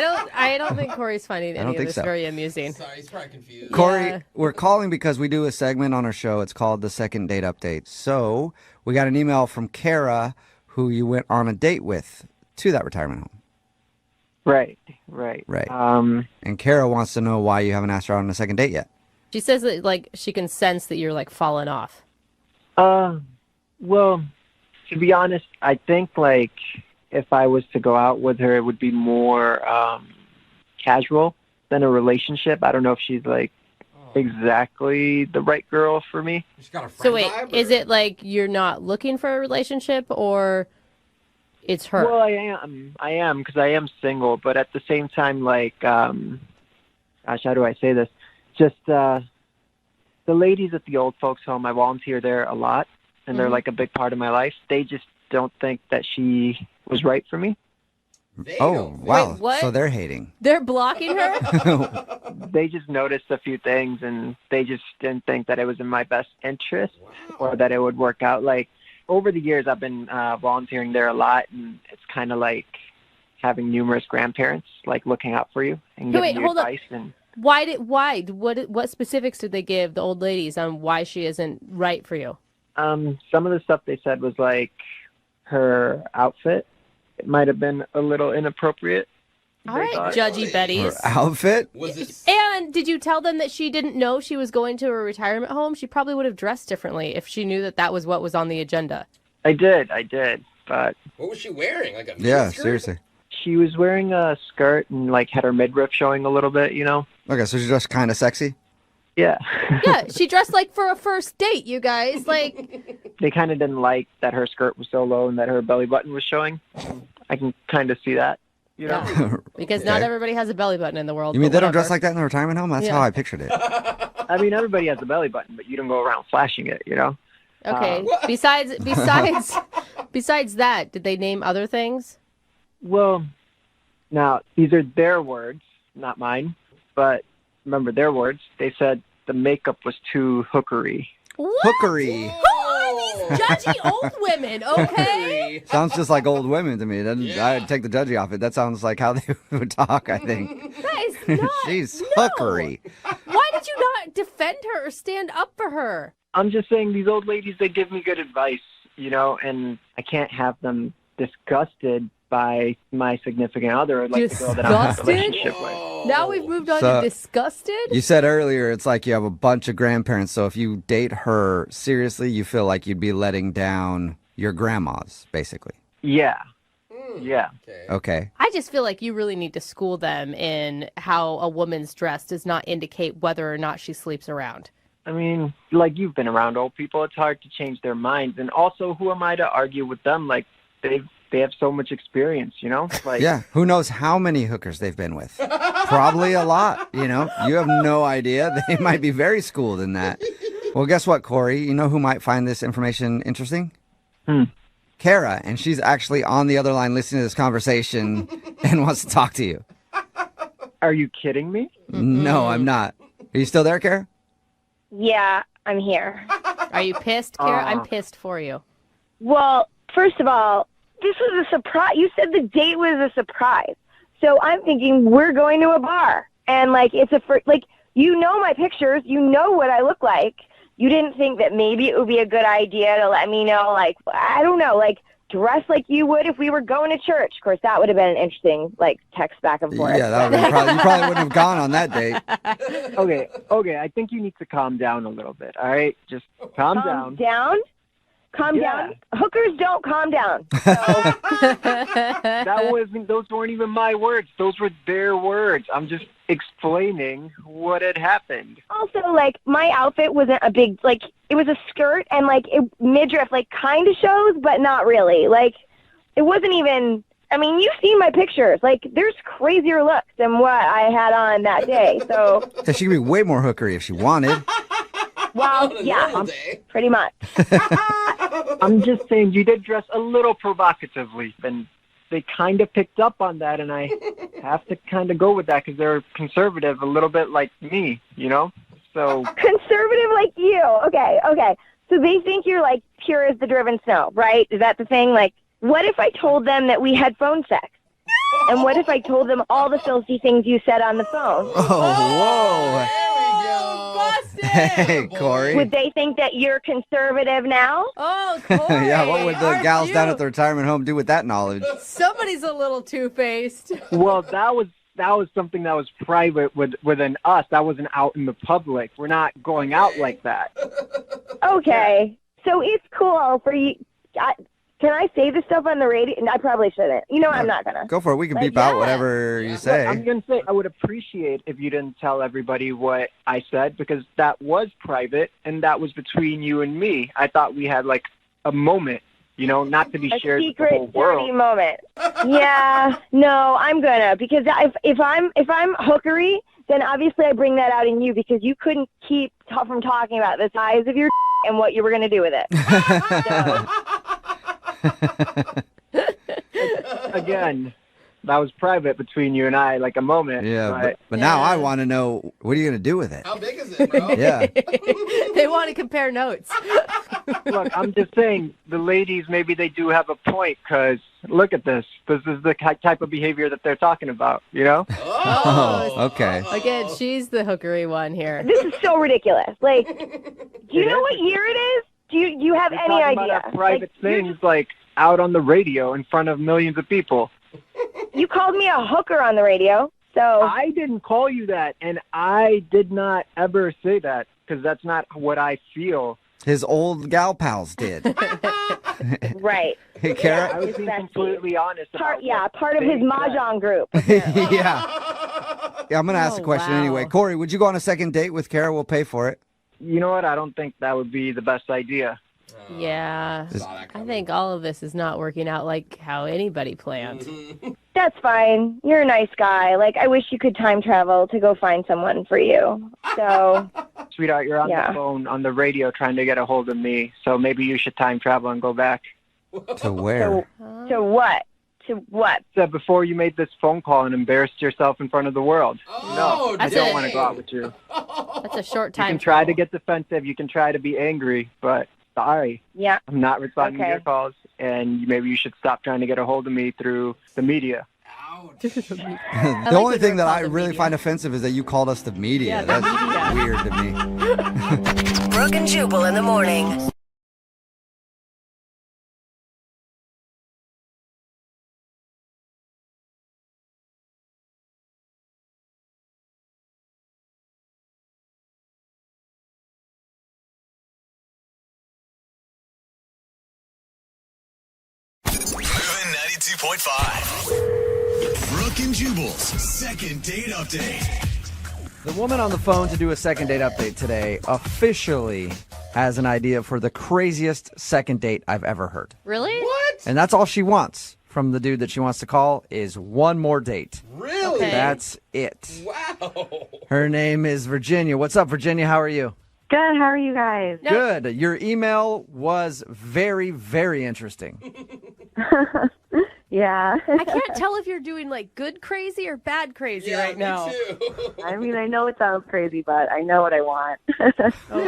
don't think Corey's finding I any don't of think this so. very amusing. Sorry, he's probably confused. Corey, we're calling because we do a segment on our show. It's called the Second Date Update. So we got an email from Kara, who you went on a date with to that retirement home. Right. And Kara wants to know why you haven't asked her out on a second date yet. She says that like she can sense that you're like falling off. Well, to be honest, I think like if I was to go out with her, it would be more casual than a relationship. I don't know if she's like exactly the right girl for me. She's got a So wait, is it like you're not looking for a relationship or it's her? Well, I am because I am single, but at the same time, like, gosh, how do I say this? Just the ladies at the old folks home, I volunteer there a lot, and they're like a big part of my life. They just don't think that she was right for me. Oh, wow. Wait, what? So they're hating. They're blocking her? They just noticed a few things, and they just didn't think that it was in my best interest or that it would work out. Like, over the years, I've been volunteering there a lot, and it's kind of like having numerous grandparents, like, looking out for you and giving you advice. And Why? What specifics did they give the old ladies on why she isn't right for you? some of the stuff they said was like her outfit. It might have been a little inappropriate. All right, Judgy Betty's. Her outfit? And did you tell them that she didn't know she was going to a retirement home? She probably would have dressed differently if she knew that that was what was on the agenda. I did, but... What was she wearing? Like a Yeah, skirt? seriously. She was wearing a skirt and, like, had her midriff showing a little bit, you know? Okay, so she's just kind of sexy? Yeah. Yeah, she dressed like for a first date, you guys. Like, They kind of didn't like that her skirt was so low and that her belly button was showing. I can kind of see that, you know? yeah, because not everybody has a belly button in the world. You mean but they don't dress whatever. like that in the retirement home? That's Yeah. how I pictured it. I mean, everybody has a belly button, but you don't go around flashing it, you know? Okay. Besides that, did they name other things? Well, now, these are their words, not mine. But remember their words. They said the makeup was too hookery. What? Hookery. Who are these judgy old women? Okay. Sounds just like old women to me. I'd take the judgy off it. That sounds like how they would talk, I think. Guys, not. She's no. hookery. Why did you not defend her or stand up for her? I'm just saying these old ladies, they give me good advice, you know, and I can't have them disgusted by my significant other or like the girl that I'm in a Disgusted? relationship with. Now we've moved on So- to disgusted? You said earlier it's like you have a bunch of grandparents, so if you date her seriously, you feel like you'd be letting down your grandmas, basically. Yeah. Yeah. Okay. I just feel like you really need to school them in how a woman's dress does not indicate whether or not she sleeps around. I mean, like you've been around old people, it's hard to change their minds. And also, who am I to argue with them? Like they have so much experience, you know? Like Yeah. Who knows how many hookers they've been with? Probably a lot, you know? You have no idea. They might be very schooled in that. Well, guess what, Corey? You know who might find this information interesting? Kara, and she's actually on the other line listening to this conversation and wants to talk to you. Are you kidding me? No, I'm not. Are you still there, Kara? Yeah, I'm here. Are you pissed, Kara? I'm pissed for you. Well, first of all, this was a surprise. You said the date was a surprise. So I'm thinking we're going to a bar. And, like, it's like, you know my pictures. You know what I look like. You didn't think that maybe it would be a good idea to let me know, like, I don't know, like, dress like you would if we were going to church. Of course, that would have been an interesting, like, text back and forth. Yeah, that would have you probably wouldn't have gone on that date. Okay, I think you need to calm down a little bit, all right? Just calm down. Down? Calm down. Hookers don't calm down. Those weren't even my words. Those were their words. I'm just explaining what had happened. Also, like, my outfit wasn't a big, like, it was a skirt and, like, midriff, like, kind of shows, but not really. Like, it wasn't even, I mean, you've seen my pictures. Like, there's crazier looks than what I had on that day, so. Yeah, she could be way more hookery if she wanted. Well, yeah, pretty much. I'm just saying you did dress a little provocatively, and they kind of picked up on that, and I have to kind of go with that because they're conservative, a little bit like me, you know? So Conservative like you. Okay. So they think you're, like, pure as the driven snow, right? Is that the thing? Like, what if I told them that we had phone sex? And what if I told them all the filthy things you said on the phone? Oh, whoa. Hey, Corey. Would they think that you're conservative now? Oh, Corey. Yeah, what would the aren't gals you? down at the retirement home do with that knowledge? Somebody's a little two-faced. well, that was something that was private within us. That wasn't out in the public. We're not going out like that. Okay. So it's cool for you. Can I say this stuff on the radio? I probably shouldn't. You know, I'm not going to. Go for it. We can beep out whatever you say. I'm going to say I would appreciate if you didn't tell everybody what I said because that was private and that was between you and me. I thought we had like a moment, you know, not to be shared with the whole world. Dirty moment. Yeah, no, I'm gonna because if I'm hookery, then obviously I bring that out in you because you couldn't keep from talking about the size of your and what you were gonna do with it. Again, that was private between you and I, like a moment. Yeah, but now I want to know, what are you going to do with it? How big is it, bro? Yeah. They want to compare notes. Look, I'm just saying, the ladies, maybe they do have a point, because look at this. This is the type of behavior that they're talking about, you know? Oh, okay. Again, she's the hookery one here. This is so ridiculous. Like, do you know what year it is? Do you have We're any talking idea? about private things, like out on the radio in front of millions of people. You called me a hooker on the radio, so. I didn't call you that, and I did not ever say that, because that's not what I feel. His old gal pals did. Right. Hey, Kara? I was being completely honest about part of his mahjong group. Yeah, I'm going to ask the question anyway. Corey, would you go on a second date with Kara? We'll pay for it. You know what? I don't think that would be the best idea. Yeah, I think all of this is not working out like how anybody planned. That's fine. You're a nice guy. Like, I wish you could time travel to go find someone for you. So, sweetheart, you're on the phone on the radio trying to get a hold of me, so maybe you should time travel and go back. To where? To what? To what? So before you made this phone call and embarrassed yourself in front of the world. No, I don't want to go out with you. That's a short time. You can try to get defensive. You can try to be angry, but sorry. Yeah. I'm not responding to your calls, and maybe you should stop trying to get a hold of me through the media. The only thing that I really find offensive is that you called us the media. Yeah, That's weird to me. Brooke and Jubal in the morning. Moving 92.5. Brooke and Jubal's second date update. The woman on the phone to do a second date update today officially has an idea for the craziest second date I've ever heard. Really? What? And that's all she wants from the dude that she wants to call is one more date. Really? Okay. That's it. Wow. Her name is Virginia. What's up, Virginia? How are you? Good. How are you guys? Good. Your email was very, very interesting. Yeah. I can't tell if you're doing like good crazy or bad crazy right now. I mean, I know it sounds crazy, but I know what I want. Okay. All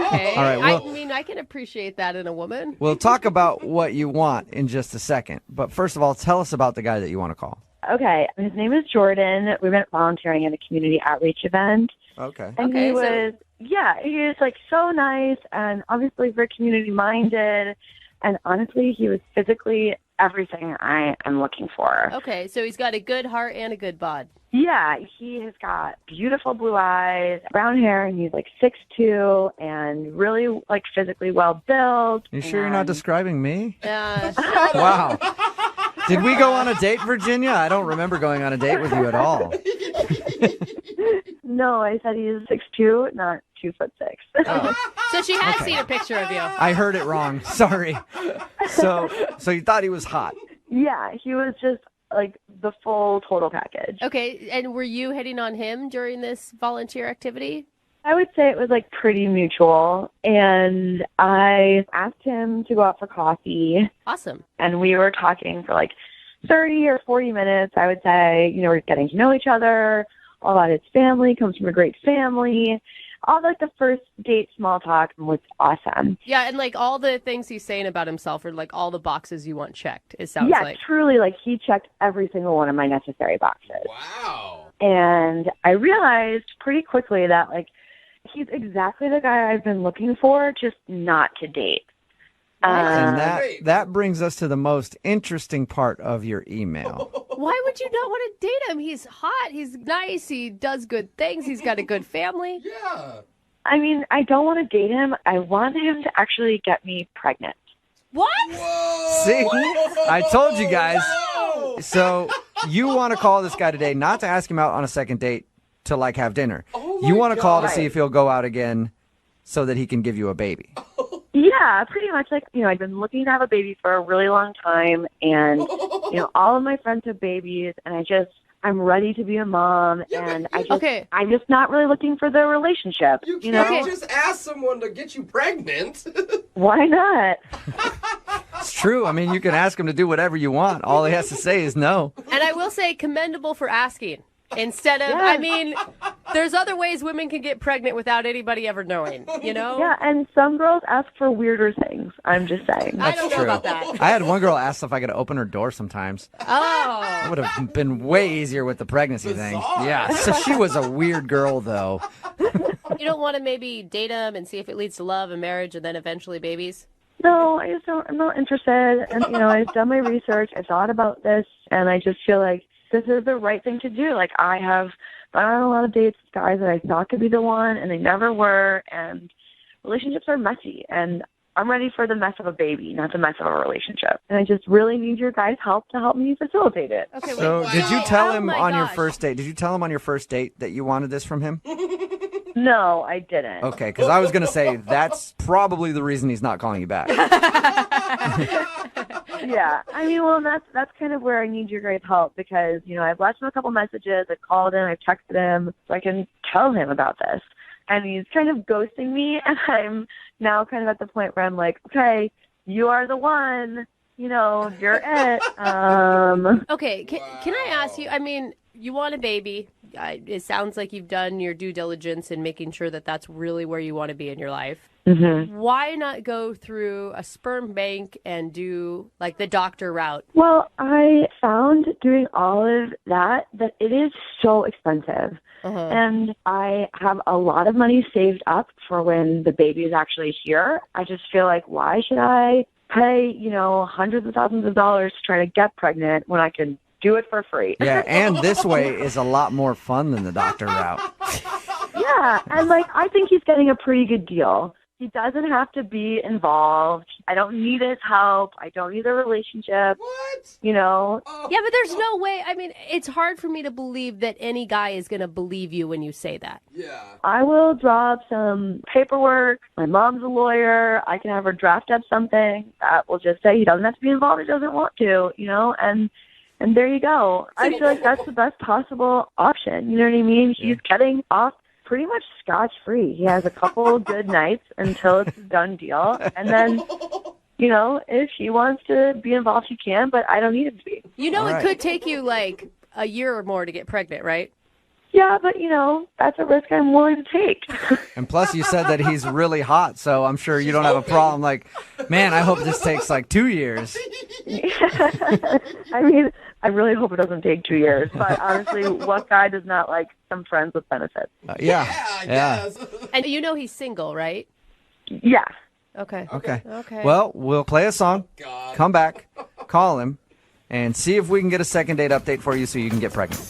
right, well- I mean, I can appreciate that in a woman. We'll talk about what you want in just a second. But first of all, tell us about the guy that you want to call. Okay. His name is Jordan. We've been volunteering at a community outreach event. Okay. And Okay, he was, he was like so nice and obviously very community minded. And honestly, he was physically everything I am looking for. Okay, so he's got a good heart and a good bod. Yeah, he has got beautiful blue eyes, brown hair, and he's like 6'2", and really like physically well built. You sure you're not describing me? Yeah. Wow. Did we go on a date, Virginia? I don't remember going on a date with you at all. No, I said he's 6'2", not 2'6". So she has seen a picture of you. I heard it wrong. Sorry. So you thought he was hot? Yeah, he was just like the full total package. Okay, and were you hitting on him during this volunteer activity? I would say it was like pretty mutual, and I asked him to go out for coffee. Awesome. And we were talking for like 30 or 40 minutes. I would say, we're getting to know each other. All about his family, comes from a great family. All like the first date small talk was awesome. Yeah, and like all the things he's saying about himself are like all the boxes you want checked, it sounds like. Yeah, truly, like he checked every single one of my necessary boxes. Wow. And I realized pretty quickly that like he's exactly the guy I've been looking for, just not to date. And that brings us to the most interesting part of your email. Why would you not want to date him? He's hot. He's nice. He does good things. He's got a good family. Yeah. I mean, I don't want to date him. I want him to actually get me pregnant. What? Whoa. See? I told you guys. So you want to call this guy today not to ask him out on a second date to like have dinner. You want to call to see if he'll go out again so that he can give you a baby. Yeah, pretty much. Like, I've been looking to have a baby for a really long time, and, all of my friends have babies, and I'm ready to be a mom, and I'm just not really looking for the relationship. You can't just ask someone to get you pregnant. Why not? It's true. I mean, you can ask him to do whatever you want. All he has to say is no. And I will say commendable for asking. Instead of, I mean, there's other ways women can get pregnant without anybody ever knowing, Yeah, and some girls ask for weirder things. I'm just saying. I don't know about that. I had one girl ask if I could open her door sometimes. Oh. That would have been way easier with the pregnancy thing. Yeah, so she was a weird girl, though. You don't want to maybe date him and see if it leads to love and marriage and then eventually babies? No, I'm not interested. And, I've done my research. I thought about this, and I just feel like this is the right thing to do. Like, I have gone on a lot of dates with guys that I thought could be the one, and they never were, and relationships are messy, and I'm ready for the mess of a baby, not the mess of a relationship. And I just really need your guys' help to help me facilitate it. Okay, so did you tell him on your first date? Did you tell him on your first date that you wanted this from him? No, I didn't. Okay, because I was going to say that's probably the reason he's not calling you back. Yeah, I mean, well, that's kind of where I need your guys' help because, I've left him a couple messages, I've called him, I've texted him, so I can tell him about this. And he's kind of ghosting me, and I'm now kind of at the point where I'm like, okay, you are the one, you're it. Okay, can I ask you, I mean, you want a baby. It sounds like you've done your due diligence in making sure that that's really where you want to be in your life. Mm-hmm. Why not go through a sperm bank and do like the doctor route? Well, I found doing all of that it is so expensive. And I have a lot of money saved up for when the baby is actually here. I just feel like, why should I pay, hundreds of thousands of dollars to try to get pregnant when I can do it for free? Yeah, and this way is a lot more fun than the doctor route. Yeah, and I think he's getting a pretty good deal. He doesn't have to be involved. I don't need his help. I don't need a relationship. What? Yeah, but there's no way. I mean, it's hard for me to believe that any guy is going to believe you when you say that. Yeah. I will draw up some paperwork. My mom's a lawyer. I can have her draft up something that will just say he doesn't have to be involved. He doesn't want to, and there you go. I feel like that's the best possible option. You know what I mean? He's getting off pretty much scotch-free. He has a couple good nights until it's a done deal. And then, if he wants to be involved, he can, but I don't need him to be. It could take you like a year or more to get pregnant, right? Yeah, but, that's a risk I'm willing to take. And plus you said that he's really hot, so I'm sure you don't have a problem. Like, man, I hope this takes like 2 years. I mean, I really hope it doesn't take 2 years. But honestly, what guy does not like some friends with benefits? Yeah. And he's single, right? Yeah. Okay. Well, we'll play a song, come back, call him and see if we can get a second date update for you so you can get pregnant.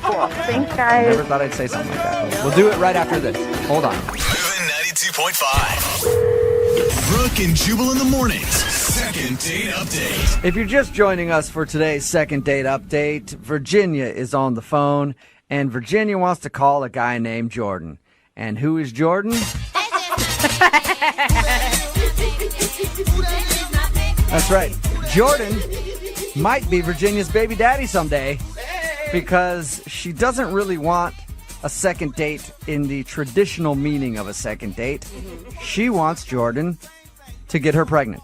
Cool. Thanks, guys. Never thought I'd say something like that. We'll do it right after this. Hold on. Moving 92.5. Brooke and Jubal in the mornings. Second date update. If you're just joining us for today's second date update, Virginia is on the phone, and Virginia wants to call a guy named Jordan. And who is Jordan? That's right. Jordan might be Virginia's baby daddy someday because she doesn't really want a second date in the traditional meaning of a second date. She wants Jordan to get her pregnant.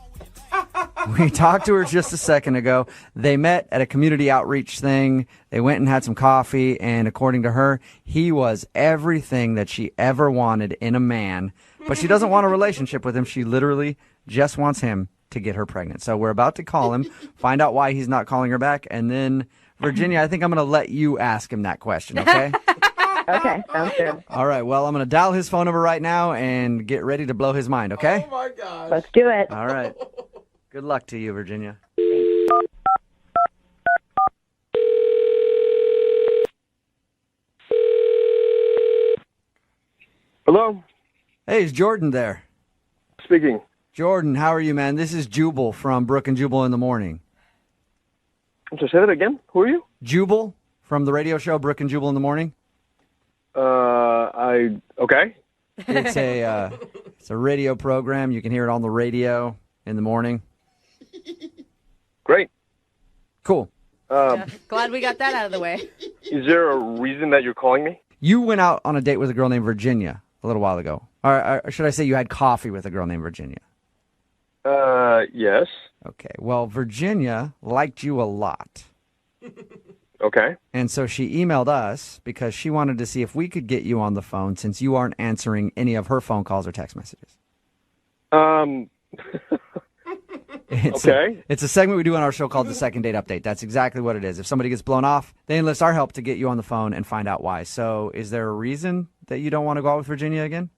We talked to her just a second ago. They met at a community outreach thing. They went and had some coffee, and according to her, he was everything that she ever wanted in a man. But she doesn't want a relationship with him. She literally just wants him to get her pregnant. So we're about to call him, find out why he's not calling her back, and then, Virginia, I think I'm going to let you ask him that question, okay? Okay, sounds good. All right, well, I'm going to dial his phone number right now and get ready to blow his mind, okay? Oh, my gosh. Let's do it. All right. Good luck to you, Virginia. Hello? Hey, is Jordan there? Speaking. Jordan, how are you, man? This is Jubal from Brooke and Jubal in the morning. So say that again? Who are you? Jubal from the radio show Brooke and Jubal in the morning. Okay. It's a radio program. You can hear it on the radio in the morning. Great. Cool. Glad we got that out of the way. Is there a reason that you're calling me? You went out on a date with a girl named Virginia a little while ago. Or should I say you had coffee with a girl named Virginia? Yes. Okay. Well, Virginia liked you a lot. Okay. And so she emailed us because she wanted to see if we could get you on the phone since you aren't answering any of her phone calls or text messages. It's a segment we do on our show called the Second Date Update. That's exactly what it is. If somebody gets blown off, they enlist our help to get you on the phone and find out why. So is there a reason that you don't want to go out with Virginia again?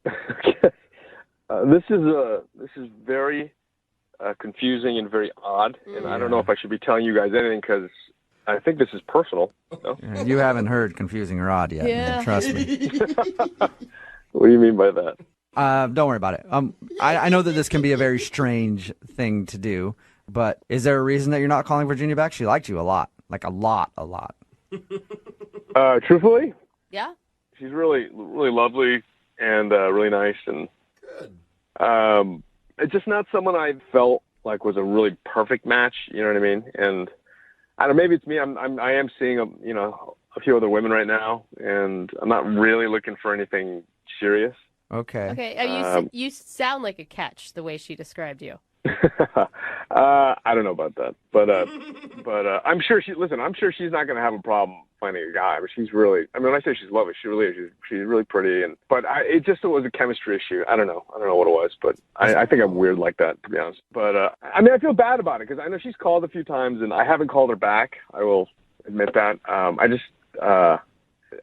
This is very confusing and very odd, and I don't know if I should be telling you guys anything because I think this is personal. No? You haven't heard confusing or odd yet. Yeah. Man, trust me. What do you mean by that? Don't worry about it. I know that this can be a very strange thing to do, but is there a reason that you're not calling Virginia back? She liked you a lot. Like a lot. Truthfully? Yeah? She's really, really lovely and really nice, and it's just not someone I felt like was a really perfect match. You know what I mean? And I don't know, maybe it's me. I am seeing a few other women right now, and I'm not really looking for anything serious. Okay. Okay. You sound like a catch the way she described you. I don't know about that, but I'm sure I'm sure she's not going to have a problem finding a guy. But she's really, I mean, when I say she's lovely, she really is. She's really pretty, but it was a chemistry issue. I don't know what it was, but I think I'm weird like that, to be honest. But I mean, I feel bad about it because I know she's called a few times and I haven't called her back. I will admit that.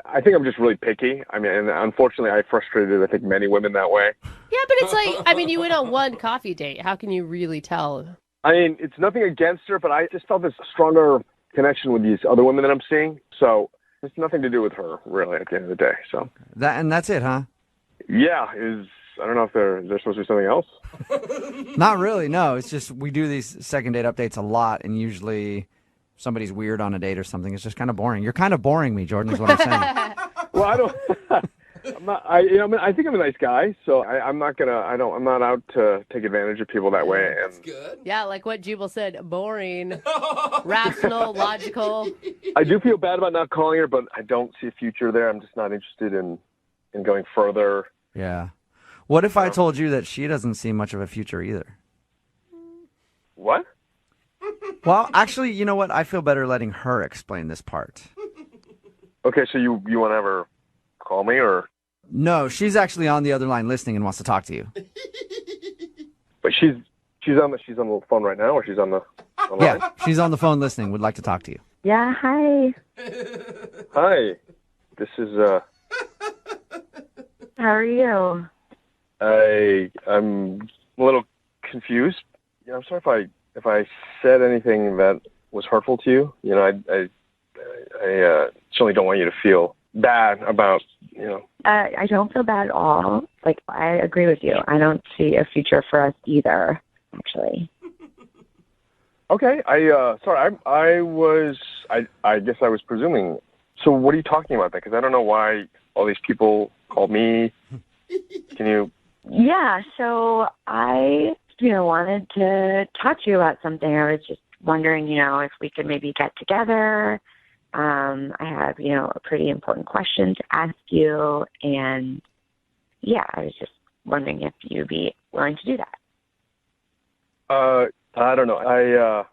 I think I'm just really picky. I mean, and unfortunately, I frustrated, I think, many women that way. Yeah, but it's like, I mean, you went on one coffee date. How can you really tell? I mean, it's nothing against her, but I just felt this stronger connection with these other women that I'm seeing. So it's nothing to do with her, really, at the end of the day. So that's it, huh? Yeah. I don't know if there's supposed to be something else. Not really, no. It's just we do these second date updates a lot, and usually somebody's weird on a date or something. It's just kind of boring. You're kind of boring me, Jordan, is what I'm saying. Well, I don't. I'm not. I think I'm a nice guy, so I'm not gonna. I'm not out to take advantage of people that way. And That's good. Yeah, like what Jubal said, boring, rational, logical. I do feel bad about not calling her, but I don't see a future there. I'm just not interested in going further. Yeah. What if I told you that she doesn't see much of a future either? What? Well, actually, you know what? I feel better letting her explain this part. Okay, so you want to have her call me, or? No, she's actually on the other line listening and wants to talk to you. But she's on the phone right now, or she's on the line? Yeah, she's on the phone listening. Would like to talk to you. Yeah, hi. Hi, this is How are you? I'm a little confused. Yeah, I'm sorry if I said anything that was hurtful to you, I certainly don't want you to feel bad about, I don't feel bad at all. Like, I agree with you. I don't see a future for us either, actually. Okay. Sorry, I guess I was presuming. So what are you talking about then? Because I don't know why all these people called me. Can you? Yeah, so I, wanted to talk to you about something. I was just wondering, if we could maybe get together. I have, a pretty important question to ask you. And yeah, I was just wondering if you'd be willing to do that. I don't know. I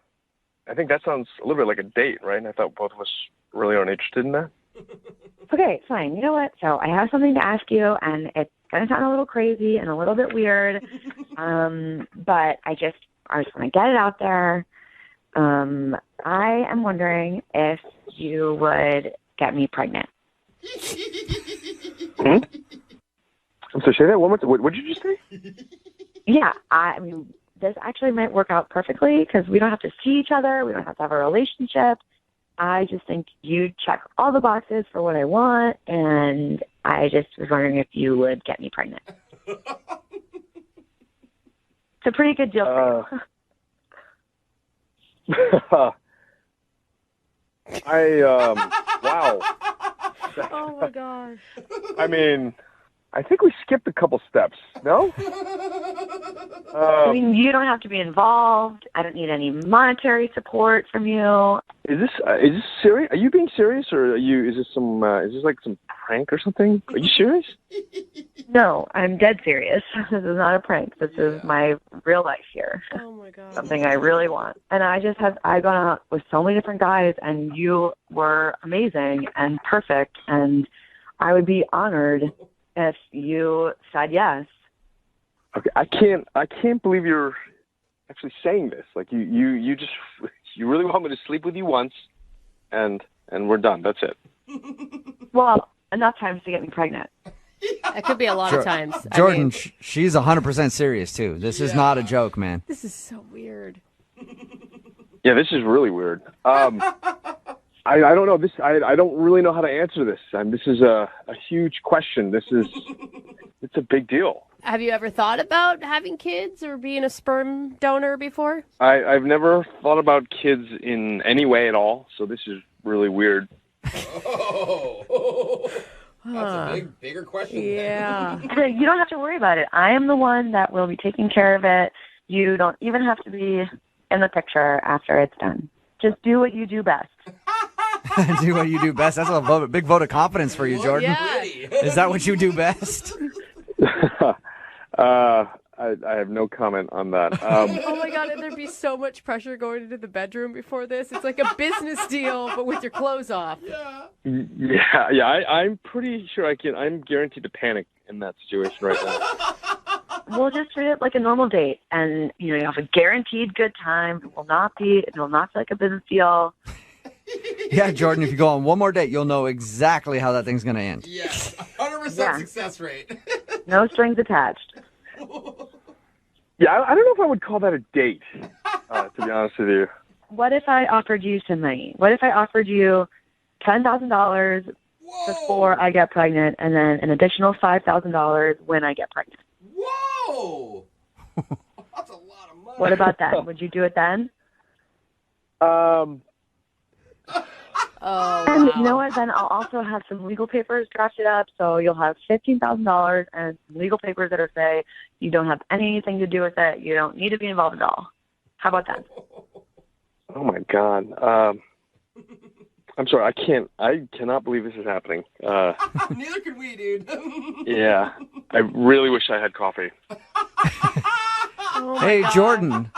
think that sounds a little bit like a date, right? And I thought both of us really aren't interested in that. Okay, fine. You know what? So I have something to ask you, and it's going to sound a little crazy and a little bit weird, but I just want to get it out there. I am wondering if you would get me pregnant. I'm sorry, say that one more time. What did you just say? Yeah, I mean, this actually might work out perfectly because we don't have to see each other. We don't have to have a relationship. I just think you check all the boxes for what I want, and I just was wondering if you would get me pregnant. It's a pretty good deal for you. Wow. Oh my gosh. I mean, I think we skipped a couple steps. No? I mean, you don't have to be involved. I don't need any monetary support from you. Is this serious? Are you being serious, or is this like some prank or something? Are you serious? No, I'm dead serious. This is not a prank. This is my real life here. Oh my god. Something I really want. And I've gone out with so many different guys, and you were amazing and perfect, and I would be honored if you said yes. Okay, I can't believe you're actually saying this. Like you really want me to sleep with you once, and we're done. That's it. Well, enough times to get me pregnant. It could be a lot of times. Jordan, she's 100% serious too. This is not a joke, man. This is so weird. Yeah, this is really weird. I don't know. I don't really know how to answer this. This is a huge question. It's a big deal. Have you ever thought about having kids or being a sperm donor before? I've never thought about kids in any way at all, so this is really weird. That's a bigger question. Yeah. You don't have to worry about it. I am the one that will be taking care of it. You don't even have to be in the picture after it's done. Just do what you do best. Do what you do best. That's a big vote of confidence for you, Jordan. Yeah. Is that what you do best? I have no comment on that. Oh my god, there'd be so much pressure going into the bedroom before this. It's like a business deal, but with your clothes off. Yeah. I'm pretty sure I'm guaranteed to panic in that situation right now. We'll just treat it like a normal date, and you have a guaranteed good time. It will not feel like a business deal. Yeah, Jordan, if you go on one more date, you'll know exactly how that thing's going to end. Yes, 100% success rate. No strings attached. Yeah, I don't know if I would call that a date, to be honest with you. What if I offered you some money? What if I offered you $10,000 before I get pregnant, and then an additional $5,000 when I get pregnant? Whoa! That's a lot of money. What about that? Would you do it then? Oh, and wow. you know what? Then I'll also have some legal papers drafted up, so you'll have $15,000 and some legal papers that say you don't have anything to do with it. You don't need to be involved at all. How about that? Oh my God. I'm sorry. I cannot believe this is happening. Neither can we, dude. Yeah. I really wish I had coffee. Hey, Jordan,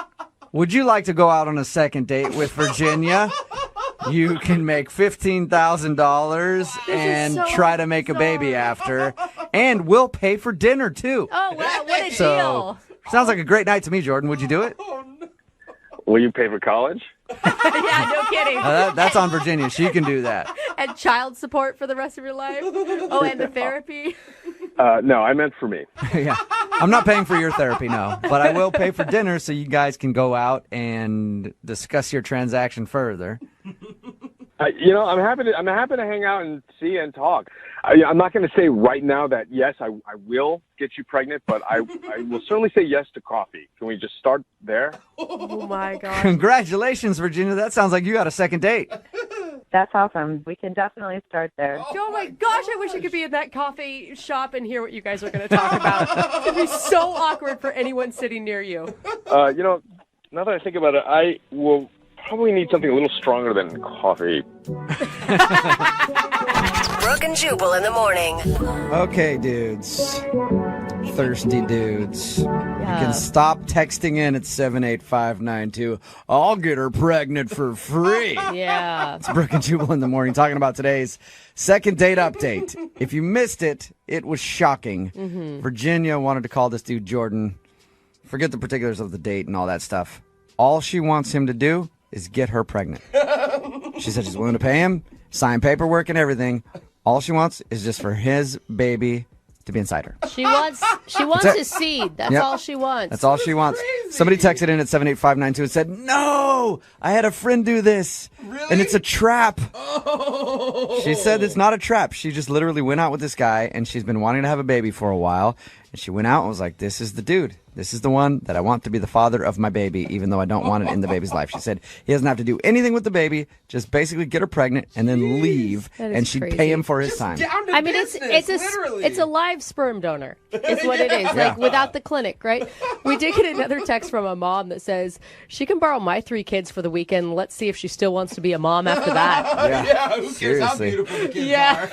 would you like to go out on a second date with Virginia? You can make $15,000 and try to make a baby after, and we'll pay for dinner too. Oh wow, what a So, deal! sounds like a great night to me, Jordan. Would you do it? Will you pay for college? Yeah, no kidding. That's on Virginia. She can do that. And child support for the rest of your life. Oh, and the therapy. No, I meant for me. Yeah. I'm not paying for your therapy, no. But I will pay for dinner so you guys can go out and discuss your transaction further. I'm happy to hang out and see and talk. I'm not going to say right now that yes, I will get you pregnant, but I will certainly say yes to coffee. Can we just start there? Oh my God! Congratulations, Virginia. That sounds like you got a second date. That's awesome. We can definitely start there. Oh my gosh, I wish I could be in that coffee shop and hear what you guys are going to talk about. It'd be so awkward for anyone sitting near you. Now that I think about it, I will probably need something a little stronger than coffee. Brooke and Jubal in the morning. Okay, dudes. Thirsty dudes. You can stop texting in at 78592. I'll get her pregnant for free. Yeah. It's Brooke and Jubal in the morning talking about today's second date update. If you missed it, it was shocking. Virginia wanted to call this dude Jordan. Forget the particulars of the date and all that stuff. All she wants him to do is get her pregnant. She said she's willing to pay him, sign paperwork and everything. All she wants is just for his baby to be inside her. She wants his seed. That's all she wants. That's all she wants. Somebody texted in at 78592 and said, "No, I had a friend do this. Really? And it's a trap." Oh. She said it's not a trap. She just literally went out with this guy and she's been wanting to have a baby for a while. And she went out and was like, "This is the dude. This is the one that I want to be the father of my baby, even though I don't want it in the baby's life." She said he doesn't have to do anything with the baby, just basically get her pregnant and then leave, and she'd pay him for his time. I mean, it's a live sperm donor. Is what it is. Like without the clinic, right? We did get another text from a mom that says she can borrow my 3 kids for the weekend. Let's see if she still wants to be a mom after that. Who cares how beautiful the kids are?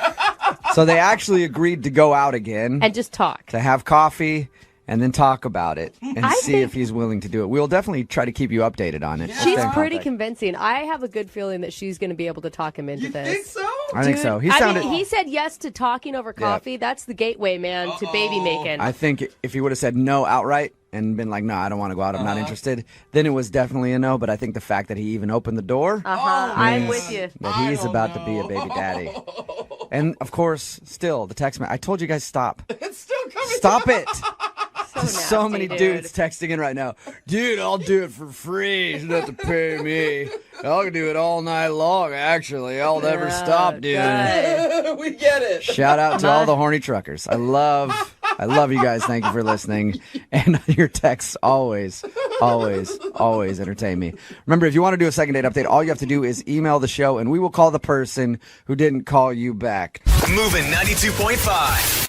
So they actually agreed to go out again and just talk, to have coffee. And then talk about it and see if he's willing to do it. We'll definitely try to keep you updated on it. She's pretty convincing. I have a good feeling that she's going to be able to talk him into this. Think so? I think so. He said yes to talking over coffee. That's the gateway, man, to baby making. I think if he would have said no outright and been like, "No, I don't want to go out. I'm not interested," then it was definitely a no. But I think the fact that he even opened the door, I'm with you. That he's about to be a baby daddy. And of course, still the text man. I told you guys stop. It's still coming. Stop it. So nasty, many dude. dudes texting in right now. "Dude, I'll do it for free. You don't have to pay me. I'll do it all night long, actually. I'll never stop, dude." We get it. Shout out to all the horny truckers. I love you guys. Thank you for listening. And your texts always entertain me. Remember, if you want to do a second date update, all you have to do is email the show and we will call the person who didn't call you back. Moving 92.5.